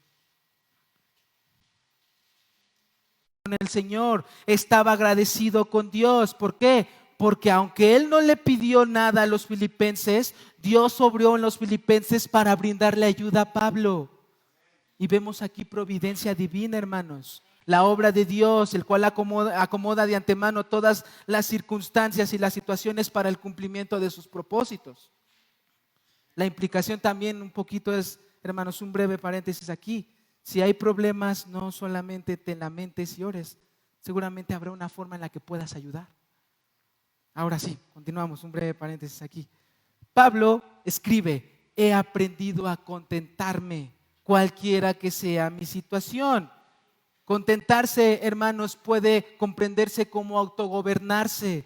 Con el Señor estaba agradecido con Dios. ¿Por qué? Porque aunque él no le pidió nada a los filipenses, Dios obró en los filipenses para brindarle ayuda a Pablo. Y vemos aquí providencia divina, hermanos. La obra de Dios, el cual acomoda de antemano todas las circunstancias y las situaciones para el cumplimiento de sus propósitos. La implicación también un poquito es, hermanos, un breve paréntesis aquí. Si hay problemas, no solamente te lamentes y ores, seguramente habrá una forma en la que puedas ayudar. Ahora sí, continuamos, un breve paréntesis aquí. Pablo escribe: he aprendido a contentarme, cualquiera que sea mi situación. Contentarse, hermanos, puede comprenderse como autogobernarse.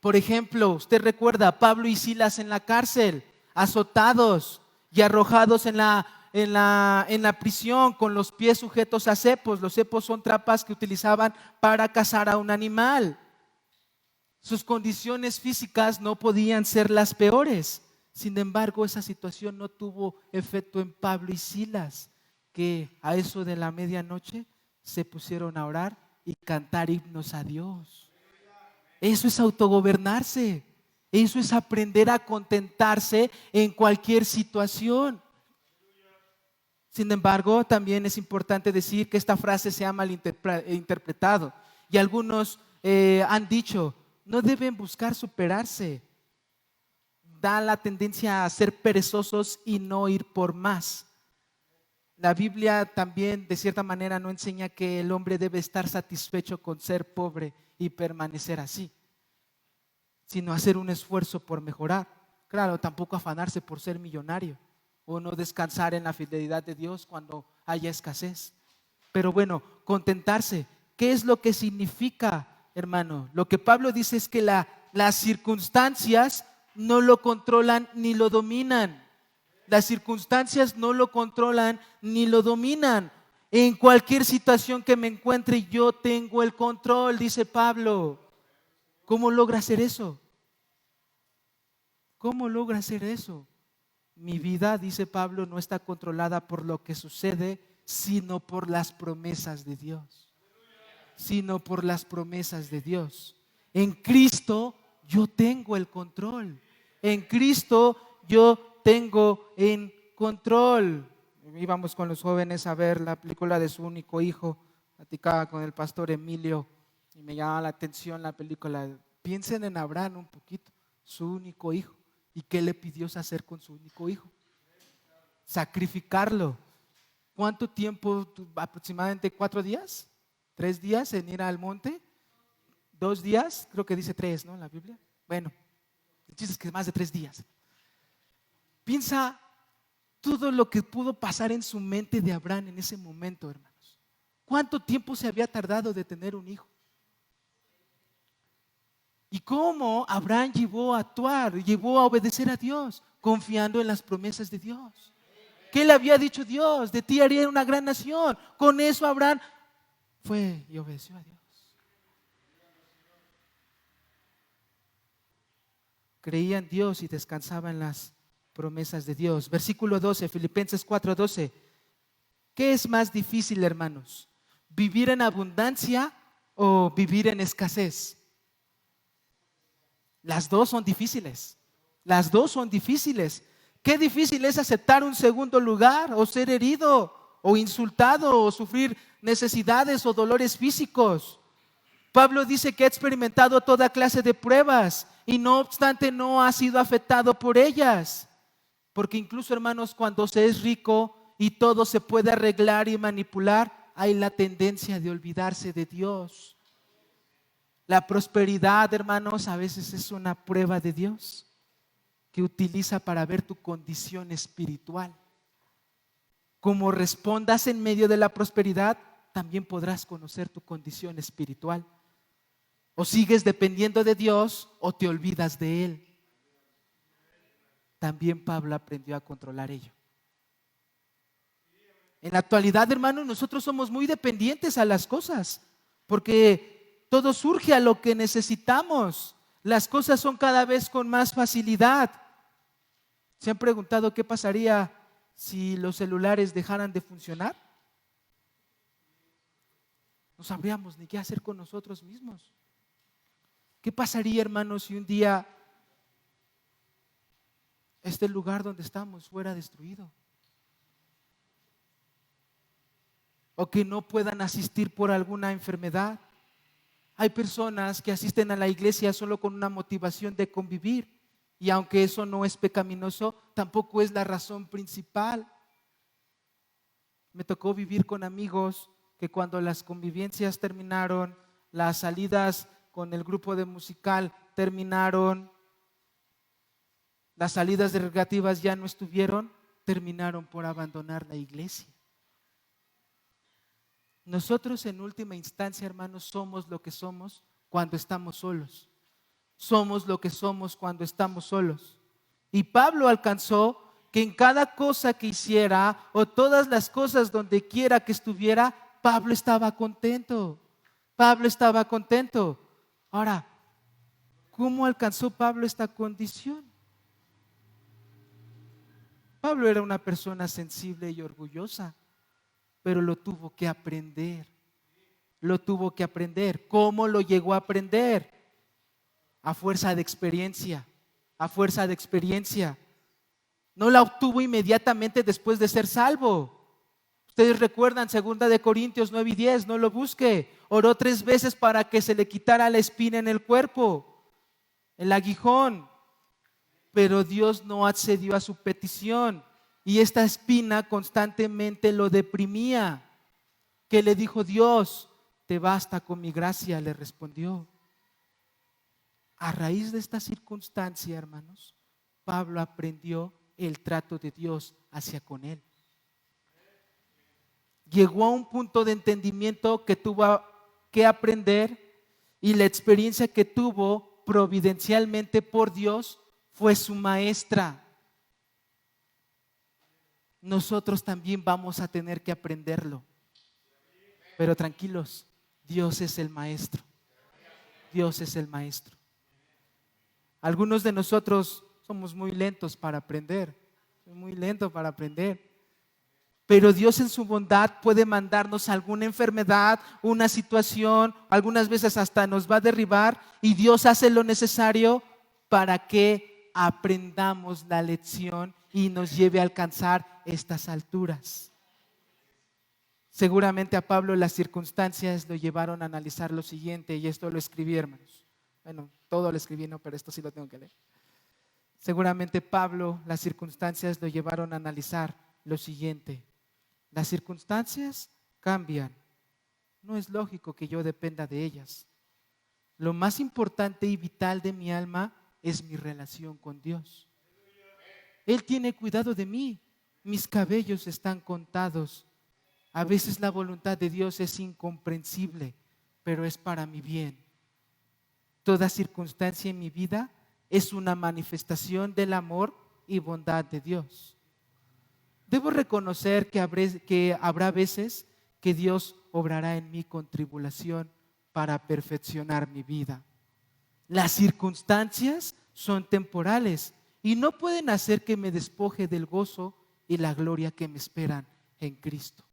Por ejemplo, usted recuerda a Pablo y Silas en la cárcel, azotados y arrojados en la prisión con los pies sujetos a cepos. Los cepos son trampas que utilizaban para cazar a un animal. Sus condiciones físicas no podían ser las peores. Sin embargo, esa situación no tuvo efecto en Pablo y Silas, que a eso de la medianoche se pusieron a orar y cantar himnos a Dios. Eso es autogobernarse. Eso es aprender a contentarse en cualquier situación. Sin embargo, también es importante decir que esta frase se ha malinterpretado. Y algunos han dicho: no deben buscar superarse. Da la tendencia a ser perezosos y no ir por más. La Biblia también, de cierta manera, no enseña que el hombre debe estar satisfecho con ser pobre y permanecer así, sino hacer un esfuerzo por mejorar. Claro, tampoco afanarse por ser millonario o no descansar en la fidelidad de Dios cuando haya escasez. Pero bueno, contentarse. ¿Qué es lo que significa, hermano? Lo que Pablo dice es que las circunstancias no lo controlan ni lo dominan. Las circunstancias no lo controlan ni lo dominan. En cualquier situación que me encuentre, yo tengo el control, dice Pablo. ¿Cómo logra hacer eso? ¿Cómo logra hacer eso? Mi vida, dice Pablo, no está controlada por lo que sucede, sino por las promesas de Dios. En Cristo yo tengo el control. En Cristo yo tengo en control. Íbamos con los jóvenes a ver la película de Su único hijo. Platicaba con el pastor Emilio y me llamaba la atención la película. Piensen en Abraham un poquito, su único hijo. ¿Y qué le pidió hacer con su único hijo? Sacrificarlo. ¿Cuánto tiempo? Aproximadamente 4 días, 3 días en ir al monte. 2 días, creo que dice 3, ¿no? En la Biblia. Bueno, el chiste es que más de 3 días. Piensa todo lo que pudo pasar en su mente de Abraham en ese momento, hermanos. ¿Cuánto tiempo se había tardado de tener un hijo? Y cómo Abraham llevó a obedecer a Dios, confiando en las promesas de Dios. ¿Qué le había dicho Dios? De ti haré una gran nación. Con eso Abraham fue y obedeció a Dios. Creía en Dios y descansaba en las promesas de Dios. Versículo 12, Filipenses 4:12. ¿Qué es más difícil, hermanos? ¿Vivir en abundancia o vivir en escasez? Las dos son difíciles. Qué difícil es aceptar un segundo lugar, o ser herido, o insultado, o sufrir necesidades o dolores físicos. Pablo dice que ha experimentado toda clase de pruebas y no obstante no ha sido afectado por ellas. Porque incluso, hermanos, cuando se es rico y todo se puede arreglar y manipular, hay la tendencia de olvidarse de Dios. La prosperidad, hermanos, a veces es una prueba de Dios que utiliza para ver tu condición espiritual. Como respondas en medio de la prosperidad, también podrás conocer tu condición espiritual. O sigues dependiendo de Dios o te olvidas de Él. También Pablo aprendió a controlar ello. En la actualidad, hermanos, nosotros somos muy dependientes a las cosas, porque todo surge a lo que necesitamos. Las cosas son cada vez con más facilidad. ¿Se han preguntado qué pasaría si los celulares dejaran de funcionar? No sabríamos ni qué hacer con nosotros mismos. ¿Qué pasaría, hermanos, si un día este lugar donde estamos fuera destruido? O que no puedan asistir por alguna enfermedad. Hay personas que asisten a la iglesia solo con una motivación de convivir. Y aunque eso no es pecaminoso, tampoco es la razón principal. Me tocó vivir con amigos que cuando las convivencias terminaron, las salidas con el grupo de musical terminaron, las salidas de recreativas ya no estuvieron, terminaron por abandonar la iglesia. Nosotros en última instancia, hermanos, somos lo que somos cuando estamos solos. Somos lo que somos cuando estamos solos. Y Pablo alcanzó que en cada cosa que hiciera o todas las cosas donde quiera que estuviera, Pablo estaba contento. Pablo estaba contento. Ahora, ¿cómo alcanzó Pablo esta condición? Pablo era una persona sensible y orgullosa, pero lo tuvo que aprender. Lo tuvo que aprender. ¿Cómo lo llegó a aprender? A fuerza de experiencia. A fuerza de experiencia. No la obtuvo inmediatamente después de ser salvo. Ustedes recuerdan 2 de Corintios 9:10, no lo busque. Oró 3 veces para que se le quitara la espina en el cuerpo, el aguijón. Pero Dios no accedió a su petición y esta espina constantemente lo deprimía. ¿Qué le dijo Dios? Te basta con mi gracia, le respondió. A raíz de esta circunstancia, hermanos, Pablo aprendió el trato de Dios hacia con él. Llegó a un punto de entendimiento que tuvo que aprender y la experiencia que tuvo providencialmente por Dios fue su maestra. Nosotros también vamos a tener que aprenderlo. Pero tranquilos, Dios es el maestro. Dios es el maestro. Algunos de nosotros somos muy lentos para aprender. Soy muy lento para aprender. Pero Dios en su bondad puede mandarnos alguna enfermedad, una situación, algunas veces hasta nos va a derribar y Dios hace lo necesario para que aprendamos la lección y nos lleve a alcanzar estas alturas. Seguramente a Pablo las circunstancias lo llevaron a analizar lo siguiente, y esto lo escribí, hermanos. Bueno, todo lo escribí, no, pero esto sí lo tengo que leer. Seguramente Pablo, las circunstancias lo llevaron a analizar lo siguiente. Las circunstancias cambian. No es lógico que yo dependa de ellas. Lo más importante y vital de mi alma es mi relación con Dios. Él tiene cuidado de mí. Mis cabellos están contados. A veces la voluntad de Dios es incomprensible, pero es para mi bien. Toda circunstancia en mi vida es una manifestación del amor y bondad de Dios. Debo reconocer que habrá veces que Dios obrará en mí con tribulación para perfeccionar mi vida. Las circunstancias son temporales y no pueden hacer que me despoje del gozo y la gloria que me esperan en Cristo.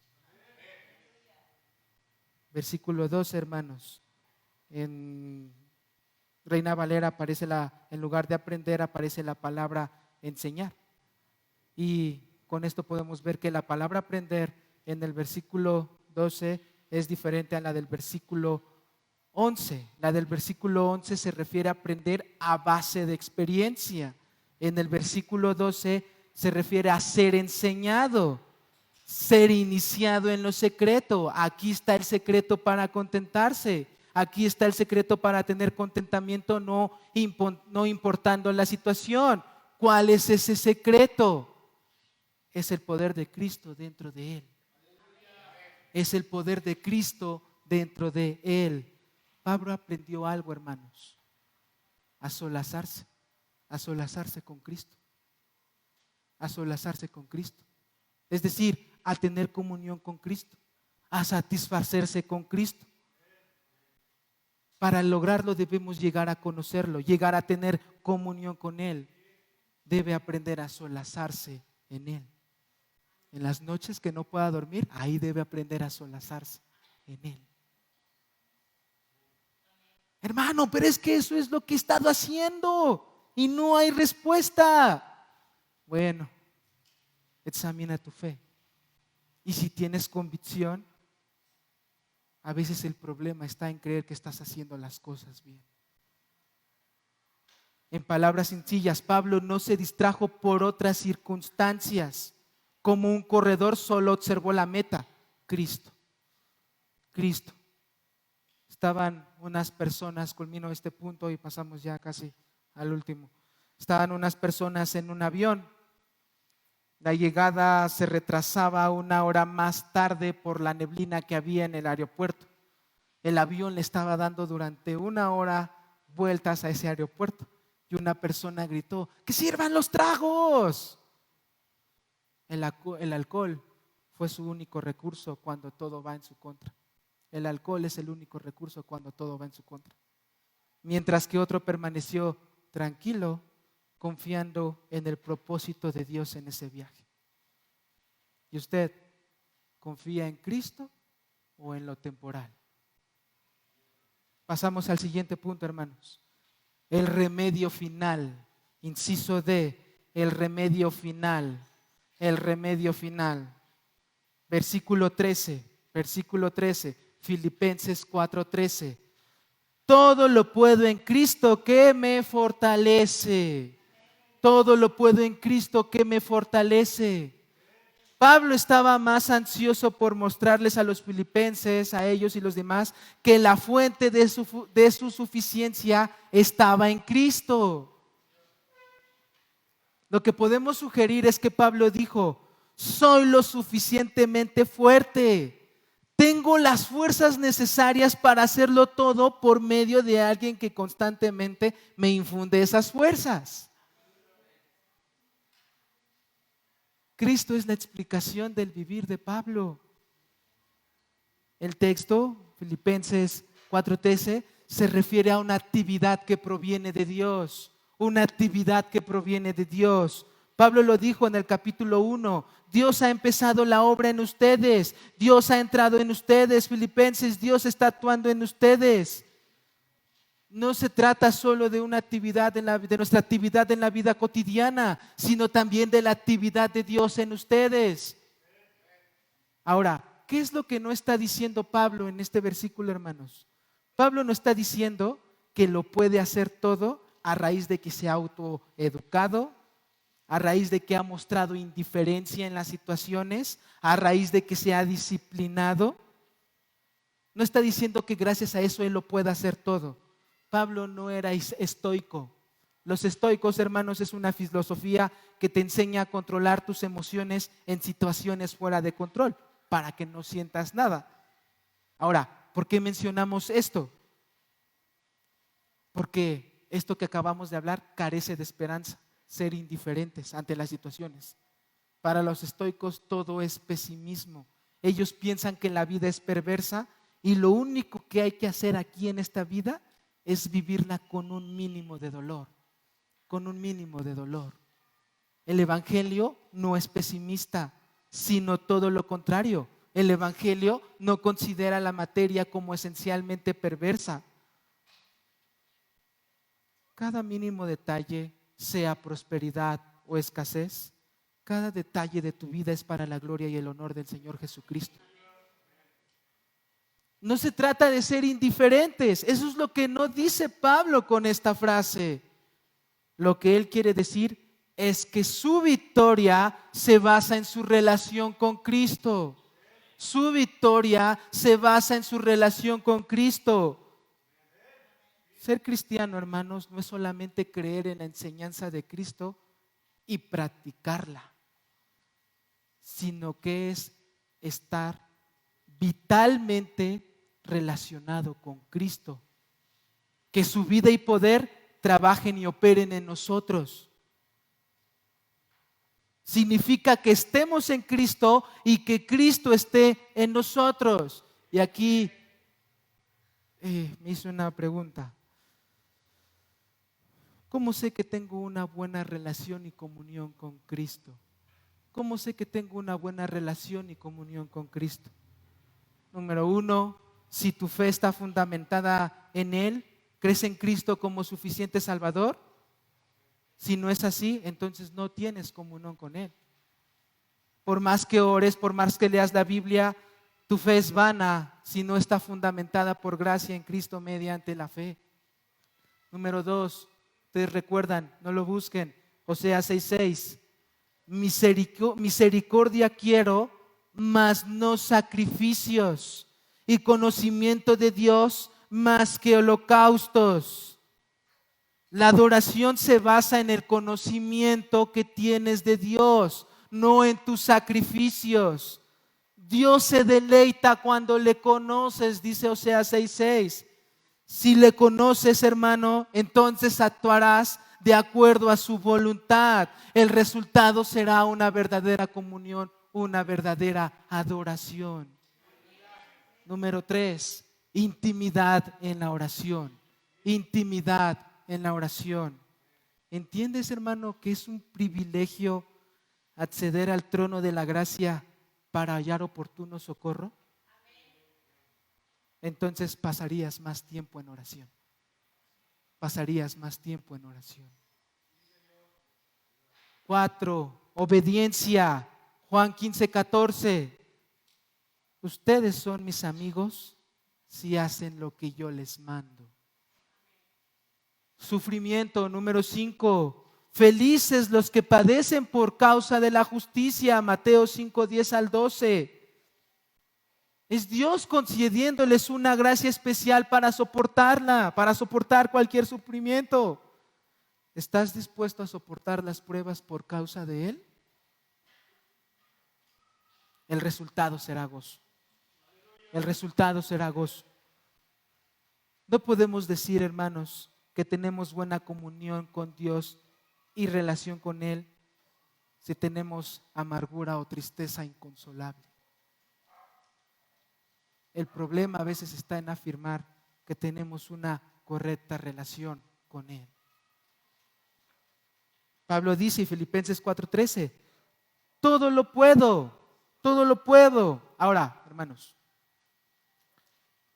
Versículo 2, hermanos. En Reina Valera aparece en lugar de aprender, aparece la palabra enseñar. Y con esto podemos ver que la palabra aprender en el versículo 12 es diferente a la del versículo 11. La del versículo 11 se refiere a aprender a base de experiencia. En el versículo 12 se refiere a ser enseñado, ser iniciado en lo secreto. Aquí está el secreto para contentarse. Aquí está el secreto para tener contentamiento, no importando la situación. ¿Cuál es ese secreto? Es el poder de Cristo dentro de él. Es el poder de Cristo dentro de él. Pablo aprendió algo, hermanos: a solazarse con Cristo. A solazarse con Cristo. Es decir, a tener comunión con Cristo, a satisfacerse con Cristo. Para lograrlo debemos llegar a conocerlo, llegar a tener comunión con Él. Debe aprender a solazarse en Él. En las noches que no pueda dormir, ahí debe aprender a solazarse en Él. Hermano, pero es que eso es lo que he estado haciendo y no hay respuesta. Bueno, examina tu fe. Y si tienes convicción, a veces el problema está en creer que estás haciendo las cosas bien. En palabras sencillas, Pablo no se distrajo por otras circunstancias. Como un corredor solo observó la meta, Cristo. Cristo. Estaban unas personas, culmino este punto y pasamos ya casi al último. Estaban unas personas en un avión. La llegada se retrasaba 1 hora más tarde por la neblina que había en el aeropuerto. El avión le estaba dando durante 1 hora vueltas a ese aeropuerto y una persona gritó: ¡que sirvan los tragos! El alcohol fue su único recurso cuando todo va en su contra. El alcohol es el único recurso cuando todo va en su contra. Mientras que otro permaneció tranquilo, confiando en el propósito de Dios en ese viaje. ¿Y usted confía en Cristo o en lo temporal? Pasamos al siguiente punto, hermanos. El remedio final. Inciso D, el remedio final. El remedio final. Versículo 13, Filipenses 4:13. Todo lo puedo en Cristo que me fortalece. Todo lo puedo en Cristo que me fortalece. Pablo estaba más ansioso por mostrarles a los filipenses, a ellos y los demás, que la fuente de su suficiencia estaba en Cristo. Lo que podemos sugerir es que Pablo dijo: soy lo suficientemente fuerte. Tengo las fuerzas necesarias para hacerlo todo por medio de alguien que constantemente me infunde esas fuerzas. Cristo es la explicación del vivir de Pablo. El texto, Filipenses 4:13, se refiere a una actividad que proviene de Dios. Una actividad que proviene de Dios. Pablo lo dijo en el capítulo 1. Dios ha empezado la obra en ustedes. Dios ha entrado en ustedes, Filipenses. Dios está actuando en ustedes. No se trata solo de una actividad de nuestra actividad en la vida cotidiana, sino también de la actividad de Dios en ustedes. Ahora, ¿qué es lo que no está diciendo Pablo en este versículo, hermanos? Pablo no está diciendo que lo puede hacer todo a raíz de que se ha autoeducado, a raíz de que ha mostrado indiferencia en las situaciones, a raíz de que se ha disciplinado. No está diciendo que gracias a eso él lo pueda hacer todo. Pablo no era estoico. Los estoicos, hermanos, es una filosofía que te enseña a controlar tus emociones en situaciones fuera de control, para que no sientas nada. Ahora, ¿por qué mencionamos esto? Porque esto que acabamos de hablar carece de esperanza. Ser indiferentes ante las situaciones. Para los estoicos todo es pesimismo. Ellos piensan que la vida es perversa y lo único que hay que hacer aquí en esta vida es vivirla con un mínimo de dolor. Con un mínimo de dolor. El evangelio no es pesimista, sino todo lo contrario. El evangelio no considera la materia como esencialmente perversa. Cada mínimo detalle, sea prosperidad o escasez, cada detalle de tu vida es para la gloria y el honor del Señor Jesucristo. No se trata de ser indiferentes. Eso es lo que no dice Pablo con esta frase. Lo que él quiere decir es que su victoria se basa en su relación con Cristo. Su victoria se basa en su relación con Cristo. Ser cristiano, hermanos, no es solamente creer en la enseñanza de Cristo y practicarla, sino que es estar vitalmente relacionado con Cristo. Que su vida y poder trabajen y operen en nosotros. Significa que estemos en Cristo y que Cristo esté en nosotros. Y aquí me hizo una pregunta. ¿Cómo sé que tengo una buena relación y comunión con Cristo? ¿Cómo sé que tengo una buena relación y comunión con Cristo? Número 1, si tu fe está fundamentada en Él, ¿crees en Cristo como suficiente Salvador? Si no es así, entonces no tienes comunión con Él. Por más que ores, por más que leas la Biblia, tu fe es vana si no está fundamentada por gracia en Cristo mediante la fe. Número 2, ustedes recuerdan, no lo busquen, Oseas 6:6. Misericordia quiero, mas no sacrificios, y conocimiento de Dios más que holocaustos. La adoración se basa en el conocimiento que tienes de Dios, no en tus sacrificios. Dios se deleita cuando le conoces, dice Oseas 6:6. Si le conoces, hermano, entonces actuarás de acuerdo a su voluntad. El resultado será una verdadera comunión, una verdadera adoración. Número 3, intimidad en la oración. Intimidad en la oración. ¿Entiendes, hermano, que es un privilegio acceder al trono de la gracia para hallar oportuno socorro? Entonces pasarías más tiempo en oración. Pasarías más tiempo en oración. 4, obediencia. Juan 15:14. Ustedes son mis amigos si hacen lo que yo les mando. Sufrimiento. Número 5. Felices los que padecen por causa de la justicia. Mateo 5:10-12. Es Dios concediéndoles una gracia especial para soportarla, para soportar cualquier sufrimiento. ¿Estás dispuesto a soportar las pruebas por causa de Él? El resultado será gozo. El resultado será gozo. No podemos decir, hermanos, que tenemos buena comunión con Dios y relación con Él si tenemos amargura o tristeza inconsolable. El problema a veces está en afirmar que tenemos una correcta relación con Él. Pablo dice en Filipenses 4:13, todo lo puedo, todo lo puedo. Ahora, hermanos,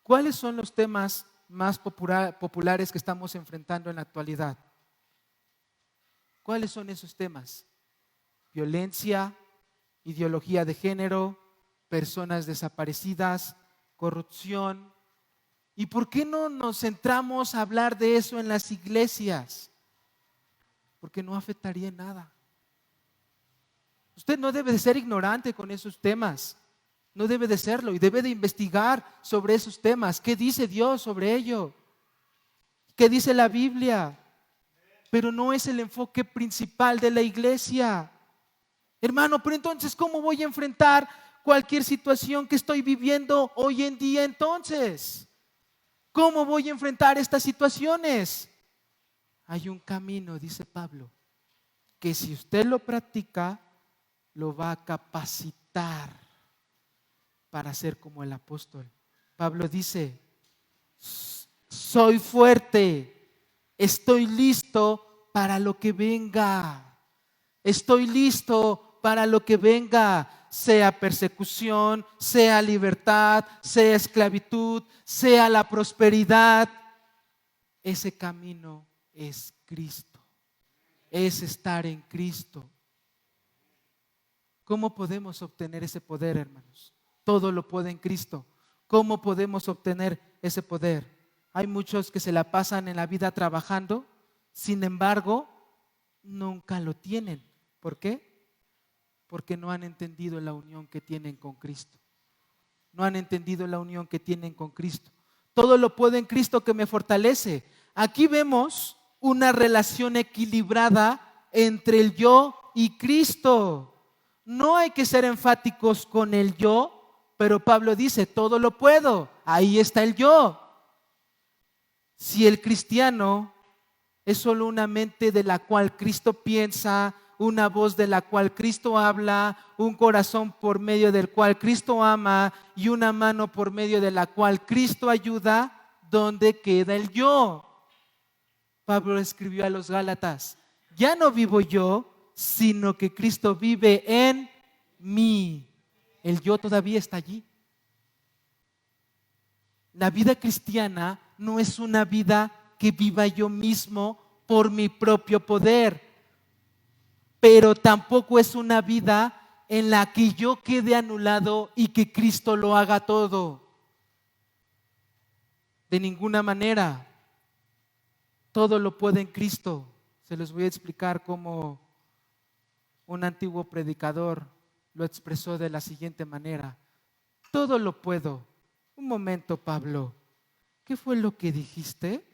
¿cuáles son los temas más populares que estamos enfrentando en la actualidad? ¿Cuáles son esos temas? Violencia, ideología de género, personas desaparecidas, corrupción. ¿Y por qué no nos centramos a hablar de eso en las iglesias? Porque no afectaría en nada. Usted no debe de ser ignorante con esos temas. No debe de serlo y debe de investigar sobre esos temas. ¿Qué dice Dios sobre ello? ¿Qué dice la Biblia? Pero no es el enfoque principal de la iglesia. Hermano, pero entonces, ¿cómo voy a enfrentar cualquier situación que estoy viviendo hoy en día entonces? ¿Cómo voy a enfrentar estas situaciones? Hay un camino, dice Pablo, que si usted lo practica, lo va a capacitar para ser como el apóstol. Pablo dice, soy fuerte, estoy listo para lo que venga. Estoy listo para lo que venga, sea persecución, sea libertad, sea esclavitud, sea la prosperidad. Ese camino es Cristo, es estar en Cristo. ¿Cómo podemos obtener ese poder, hermanos? Todo lo puede en Cristo. ¿Cómo podemos obtener ese poder? Hay muchos que se la pasan en la vida trabajando, sin embargo, nunca lo tienen. ¿Por qué? Porque no han entendido la unión que tienen con Cristo. No han entendido la unión que tienen con Cristo. Todo lo puedo en Cristo que me fortalece. Aquí vemos una relación equilibrada entre el yo y Cristo. No hay que ser enfáticos con el yo, pero Pablo dice, todo lo puedo. Ahí está el yo. Si el cristiano es solo una mente de la cual Cristo piensa, una voz de la cual Cristo habla, un corazón por medio del cual Cristo ama y una mano por medio de la cual Cristo ayuda, ¿dónde queda el yo? Pablo escribió a los Gálatas, ya no vivo yo, sino que Cristo vive en mí. El yo todavía está allí. La vida cristiana no es una vida que viva yo mismo por mi propio poder, pero tampoco es una vida en la que yo quede anulado y que Cristo lo haga todo. De ninguna manera. Todo lo puede en Cristo. Se los voy a explicar cómo un antiguo predicador lo expresó de la siguiente manera. Todo lo puedo un momento, Pablo, ¿qué fue lo que dijiste?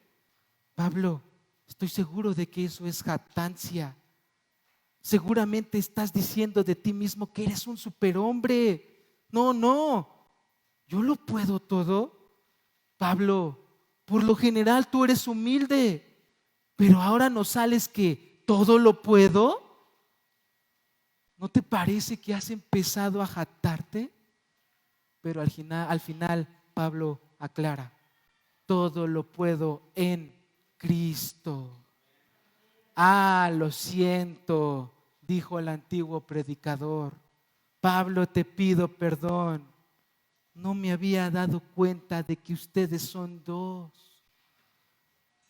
Pablo, estoy seguro de que eso es jactancia. Seguramente estás diciendo de ti mismo que eres un superhombre. No, yo lo puedo todo. Pablo, por lo general tú eres humilde, pero ahora no sales que todo lo puedo. ¿No te parece que has empezado a jactarte? Pero al final Pablo aclara, todo lo puedo en Cristo. Lo siento, dijo el antiguo predicador. Pablo, te pido perdón. No me había dado cuenta de que ustedes son dos.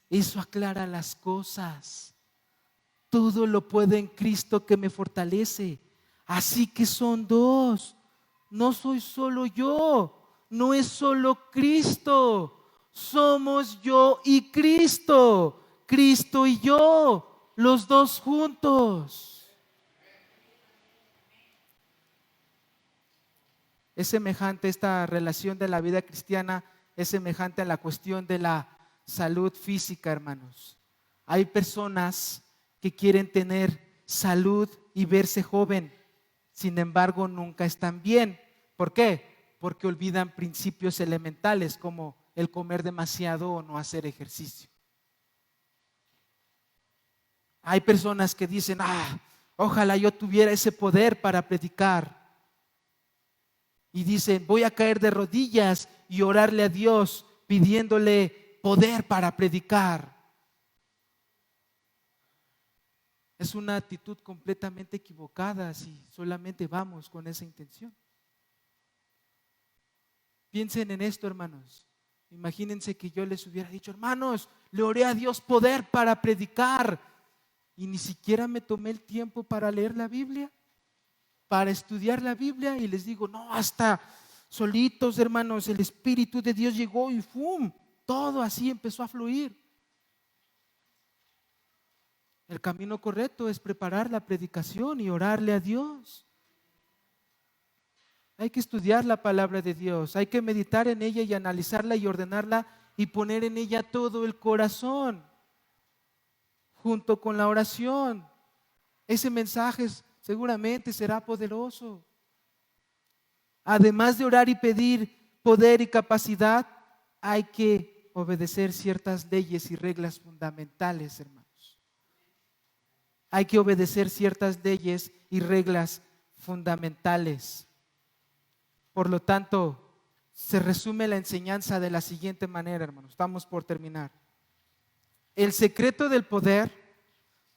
Eso aclara las cosas. Todo lo puedo en Cristo que me fortalece. Así que son dos. No soy solo yo. No es solo Cristo. Somos yo y Cristo. Cristo y yo. Los dos juntos. Es semejante esta relación de la vida cristiana, es semejante a la cuestión de la salud física, hermanos. Hay personas que quieren tener salud y verse joven, sin embargo nunca están bien. ¿Por qué? Porque olvidan principios elementales como el comer demasiado o no hacer ejercicio. Hay personas que dicen, ojalá yo tuviera ese poder para predicar. Y dicen, voy a caer de rodillas y orarle a Dios pidiéndole poder para predicar. Es una actitud completamente equivocada si solamente vamos con esa intención. Piensen en esto, hermanos. Imagínense que yo les hubiera dicho, hermanos, le oré a Dios poder para predicar y ni siquiera me tomé el tiempo para leer la Biblia, para estudiar la Biblia, y les digo, no, hasta solitos, hermanos, el Espíritu de Dios llegó y ¡fum! Todo así empezó a fluir. El camino correcto es preparar la predicación y orarle a Dios. Hay que estudiar la palabra de Dios, hay que meditar en ella y analizarla y ordenarla y poner en ella todo el corazón, junto con la oración. Ese mensaje seguramente será poderoso. Además de orar y pedir poder y capacidad, hay que obedecer ciertas leyes y reglas fundamentales, hermanos. Hay que obedecer ciertas leyes y reglas fundamentales. Por lo tanto, se resume la enseñanza de la siguiente manera, hermanos. Estamos por terminar. El secreto del poder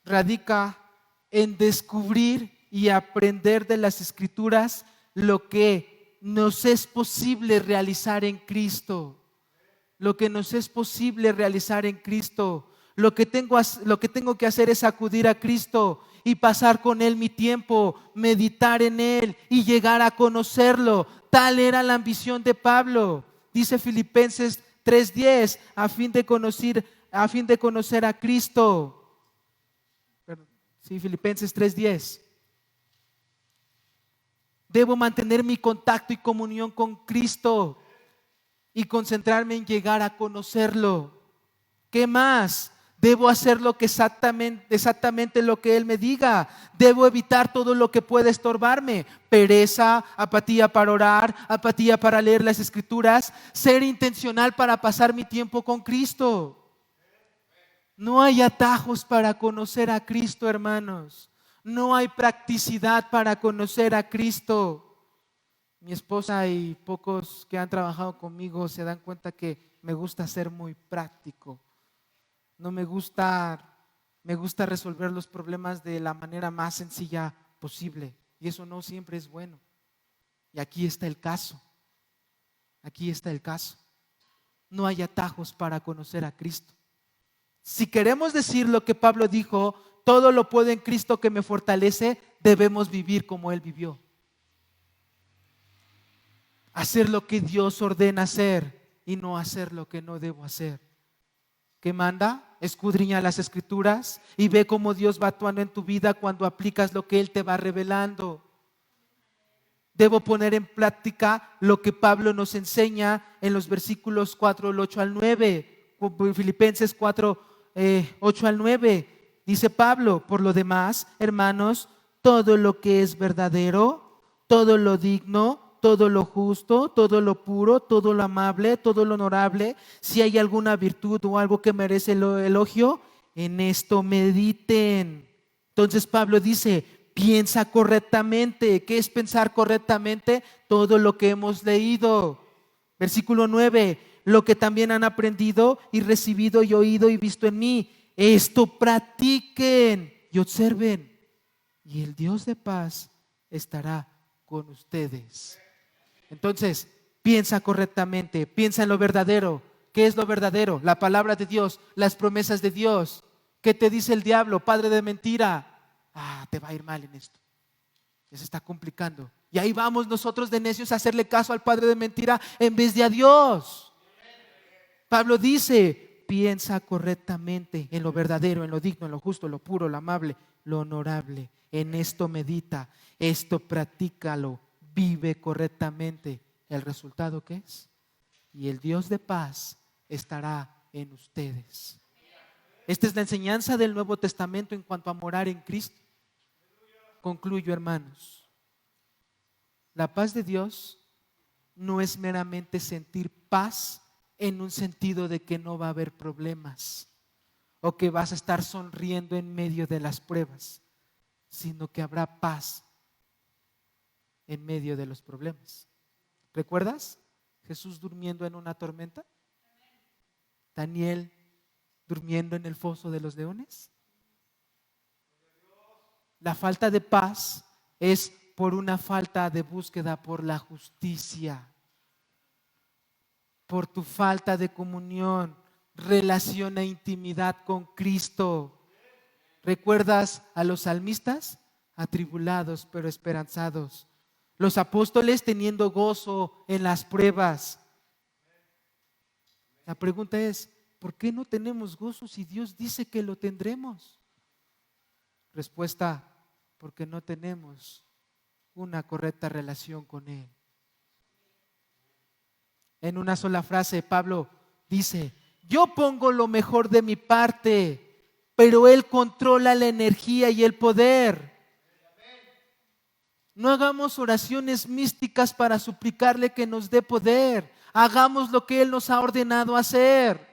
radica en descubrir y aprender de las Escrituras lo que nos es posible realizar en Cristo. Lo que nos es posible realizar en Cristo. Lo que tengo que hacer es acudir a Cristo y pasar con Él mi tiempo, meditar en Él y llegar a conocerlo. Tal era la ambición de Pablo. Dice Filipenses 3:10, a fin de conocer a Cristo. Sí, Filipenses 3:10. Debo mantener mi contacto y comunión con Cristo y concentrarme en llegar a conocerlo. ¿Qué más? Debo hacer exactamente lo que Él me diga. Debo evitar todo lo que pueda estorbarme. Pereza, apatía para orar, apatía para leer las Escrituras. Ser intencional para pasar mi tiempo con Cristo. No hay atajos para conocer a Cristo, hermanos. No hay practicidad para conocer a Cristo. Mi esposa y pocos que han trabajado conmigo se dan cuenta que me gusta ser muy práctico. No me gusta resolver los problemas de la manera más sencilla posible. Y eso no siempre es bueno. Y aquí está el caso. Aquí está el caso. No hay atajos para conocer a Cristo. Si queremos decir lo que Pablo dijo, todo lo puedo en Cristo que me fortalece, debemos vivir como Él vivió. Hacer lo que Dios ordena hacer y no hacer lo que no debo hacer. ¿Qué manda? Escudriña las Escrituras y ve cómo Dios va actuando en tu vida cuando aplicas lo que Él te va revelando. Debo poner en práctica lo que Pablo nos enseña en los versículos 4, el 8 al 9, Filipenses 4, 8 al 9. Dice Pablo: por lo demás, hermanos, todo lo que es verdadero, todo lo digno, todo lo justo, todo lo puro, todo lo amable, todo lo honorable, si hay alguna virtud o algo que merece el elogio, en esto mediten. Entonces Pablo dice: piensa correctamente. ¿Qué es pensar correctamente? Todo lo que hemos leído. Versículo 9: lo que también han aprendido y recibido y oído y visto en mí, esto practiquen y observen, y el Dios de paz estará con ustedes. Entonces, piensa correctamente, piensa en lo verdadero. ¿Qué es lo verdadero? La palabra de Dios, las promesas de Dios. ¿Qué te dice el diablo, padre de mentira? Te va a ir mal en esto, ya se está complicando. Y ahí vamos nosotros de necios a hacerle caso al padre de mentira en vez de a Dios. Pablo dice: piensa correctamente en lo verdadero, en lo digno, en lo justo, lo puro, lo amable, lo honorable. En esto medita, esto practícalo, vive correctamente. ¿El resultado qué es? Y el Dios de paz estará en ustedes. Esta es la enseñanza del Nuevo Testamento en cuanto a morar en Cristo. Concluyo, hermanos. La paz de Dios no es meramente sentir paz en un sentido de que no va a haber problemas o que vas a estar sonriendo en medio de las pruebas, sino que habrá paz en medio de los problemas. ¿Recuerdas Jesús durmiendo en una tormenta? Daniel durmiendo en el foso de los leones. La falta de paz es por una falta de búsqueda por la justicia, por tu falta de comunión, relación e intimidad con Cristo. ¿Recuerdas a los salmistas? Atribulados pero esperanzados. Los apóstoles teniendo gozo en las pruebas. La pregunta es: ¿por qué no tenemos gozo si Dios dice que lo tendremos? Respuesta: porque no tenemos una correcta relación con Él. En una sola frase, Pablo dice: yo pongo lo mejor de mi parte, pero Él controla la energía y el poder. No hagamos oraciones místicas para suplicarle que nos dé poder. Hagamos lo que Él nos ha ordenado hacer.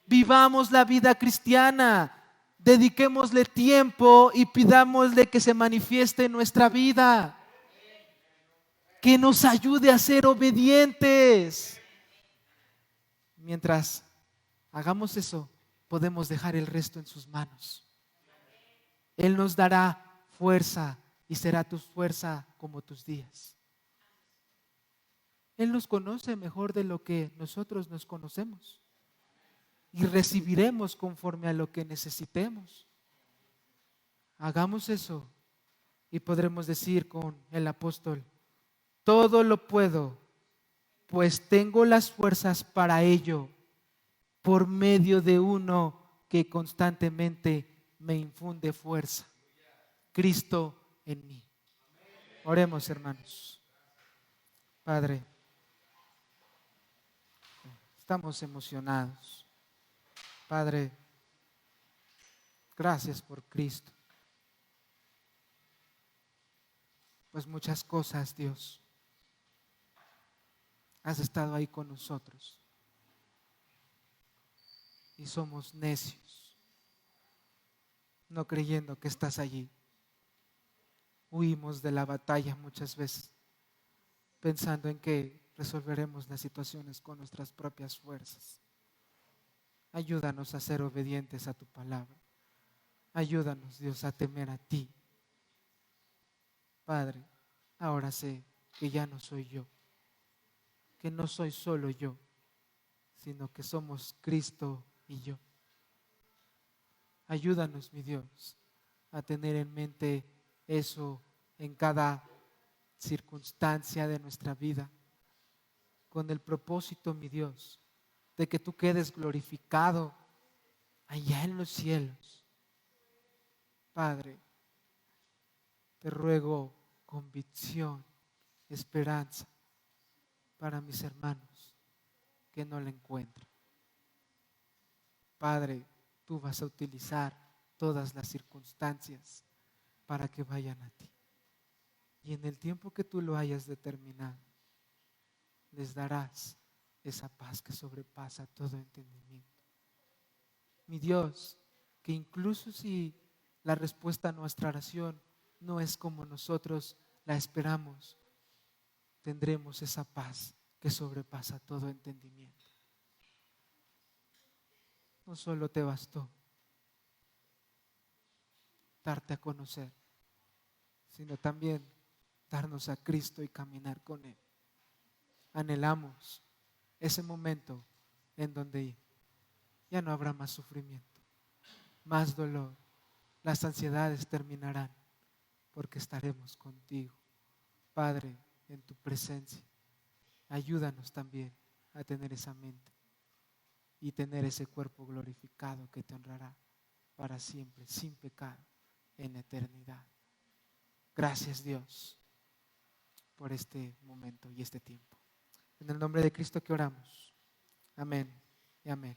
Vivamos la vida cristiana. Dediquémosle tiempo y pidámosle que se manifieste en nuestra vida, que nos ayude a ser obedientes. Mientras hagamos eso, podemos dejar el resto en sus manos. Él nos dará fuerza y será tu fuerza como tus días. Él nos conoce mejor de lo que nosotros nos conocemos y recibiremos conforme a lo que necesitemos. Hagamos eso y podremos decir con el apóstol: todo lo puedo, pues tengo las fuerzas para ello, por medio de uno que constantemente me infunde fuerza, Cristo en mí. Oremos, hermanos. Padre, estamos emocionados. Padre, gracias por Cristo. Pues muchas cosas, Dios, has estado ahí con nosotros y somos necios, no creyendo que estás allí. Huimos de la batalla muchas veces, pensando en que resolveremos las situaciones con nuestras propias fuerzas. Ayúdanos a ser obedientes a tu palabra. Ayúdanos, Dios, a temer a ti. Padre, ahora sé que ya no soy yo, que no soy solo yo, sino que somos Cristo y yo. Ayúdanos, mi Dios, a tener en mente eso en cada circunstancia de nuestra vida, con el propósito, mi Dios, de que tú quedes glorificado allá en los cielos. Padre, te ruego convicción esperanza para mis hermanos que no la encuentran. Padre, tú vas a utilizar todas las circunstancias para que vayan a ti. Y en el tiempo que tú lo hayas determinado, les darás esa paz que sobrepasa todo entendimiento. Mi Dios, que incluso si la respuesta a nuestra oración no es como nosotros la esperamos, tendremos esa paz que sobrepasa todo entendimiento. No solo te bastó darte a conocer, sino también darnos a Cristo y caminar con Él. Anhelamos ese momento en donde ya no habrá más sufrimiento, más dolor. Las ansiedades terminarán porque estaremos contigo. Padre, en tu presencia, ayúdanos también a tener esa mente y tener ese cuerpo glorificado que te honrará para siempre, sin pecado, en eternidad. Gracias, Dios, por este momento y este tiempo. En el nombre de Cristo que oramos. Amén y amén.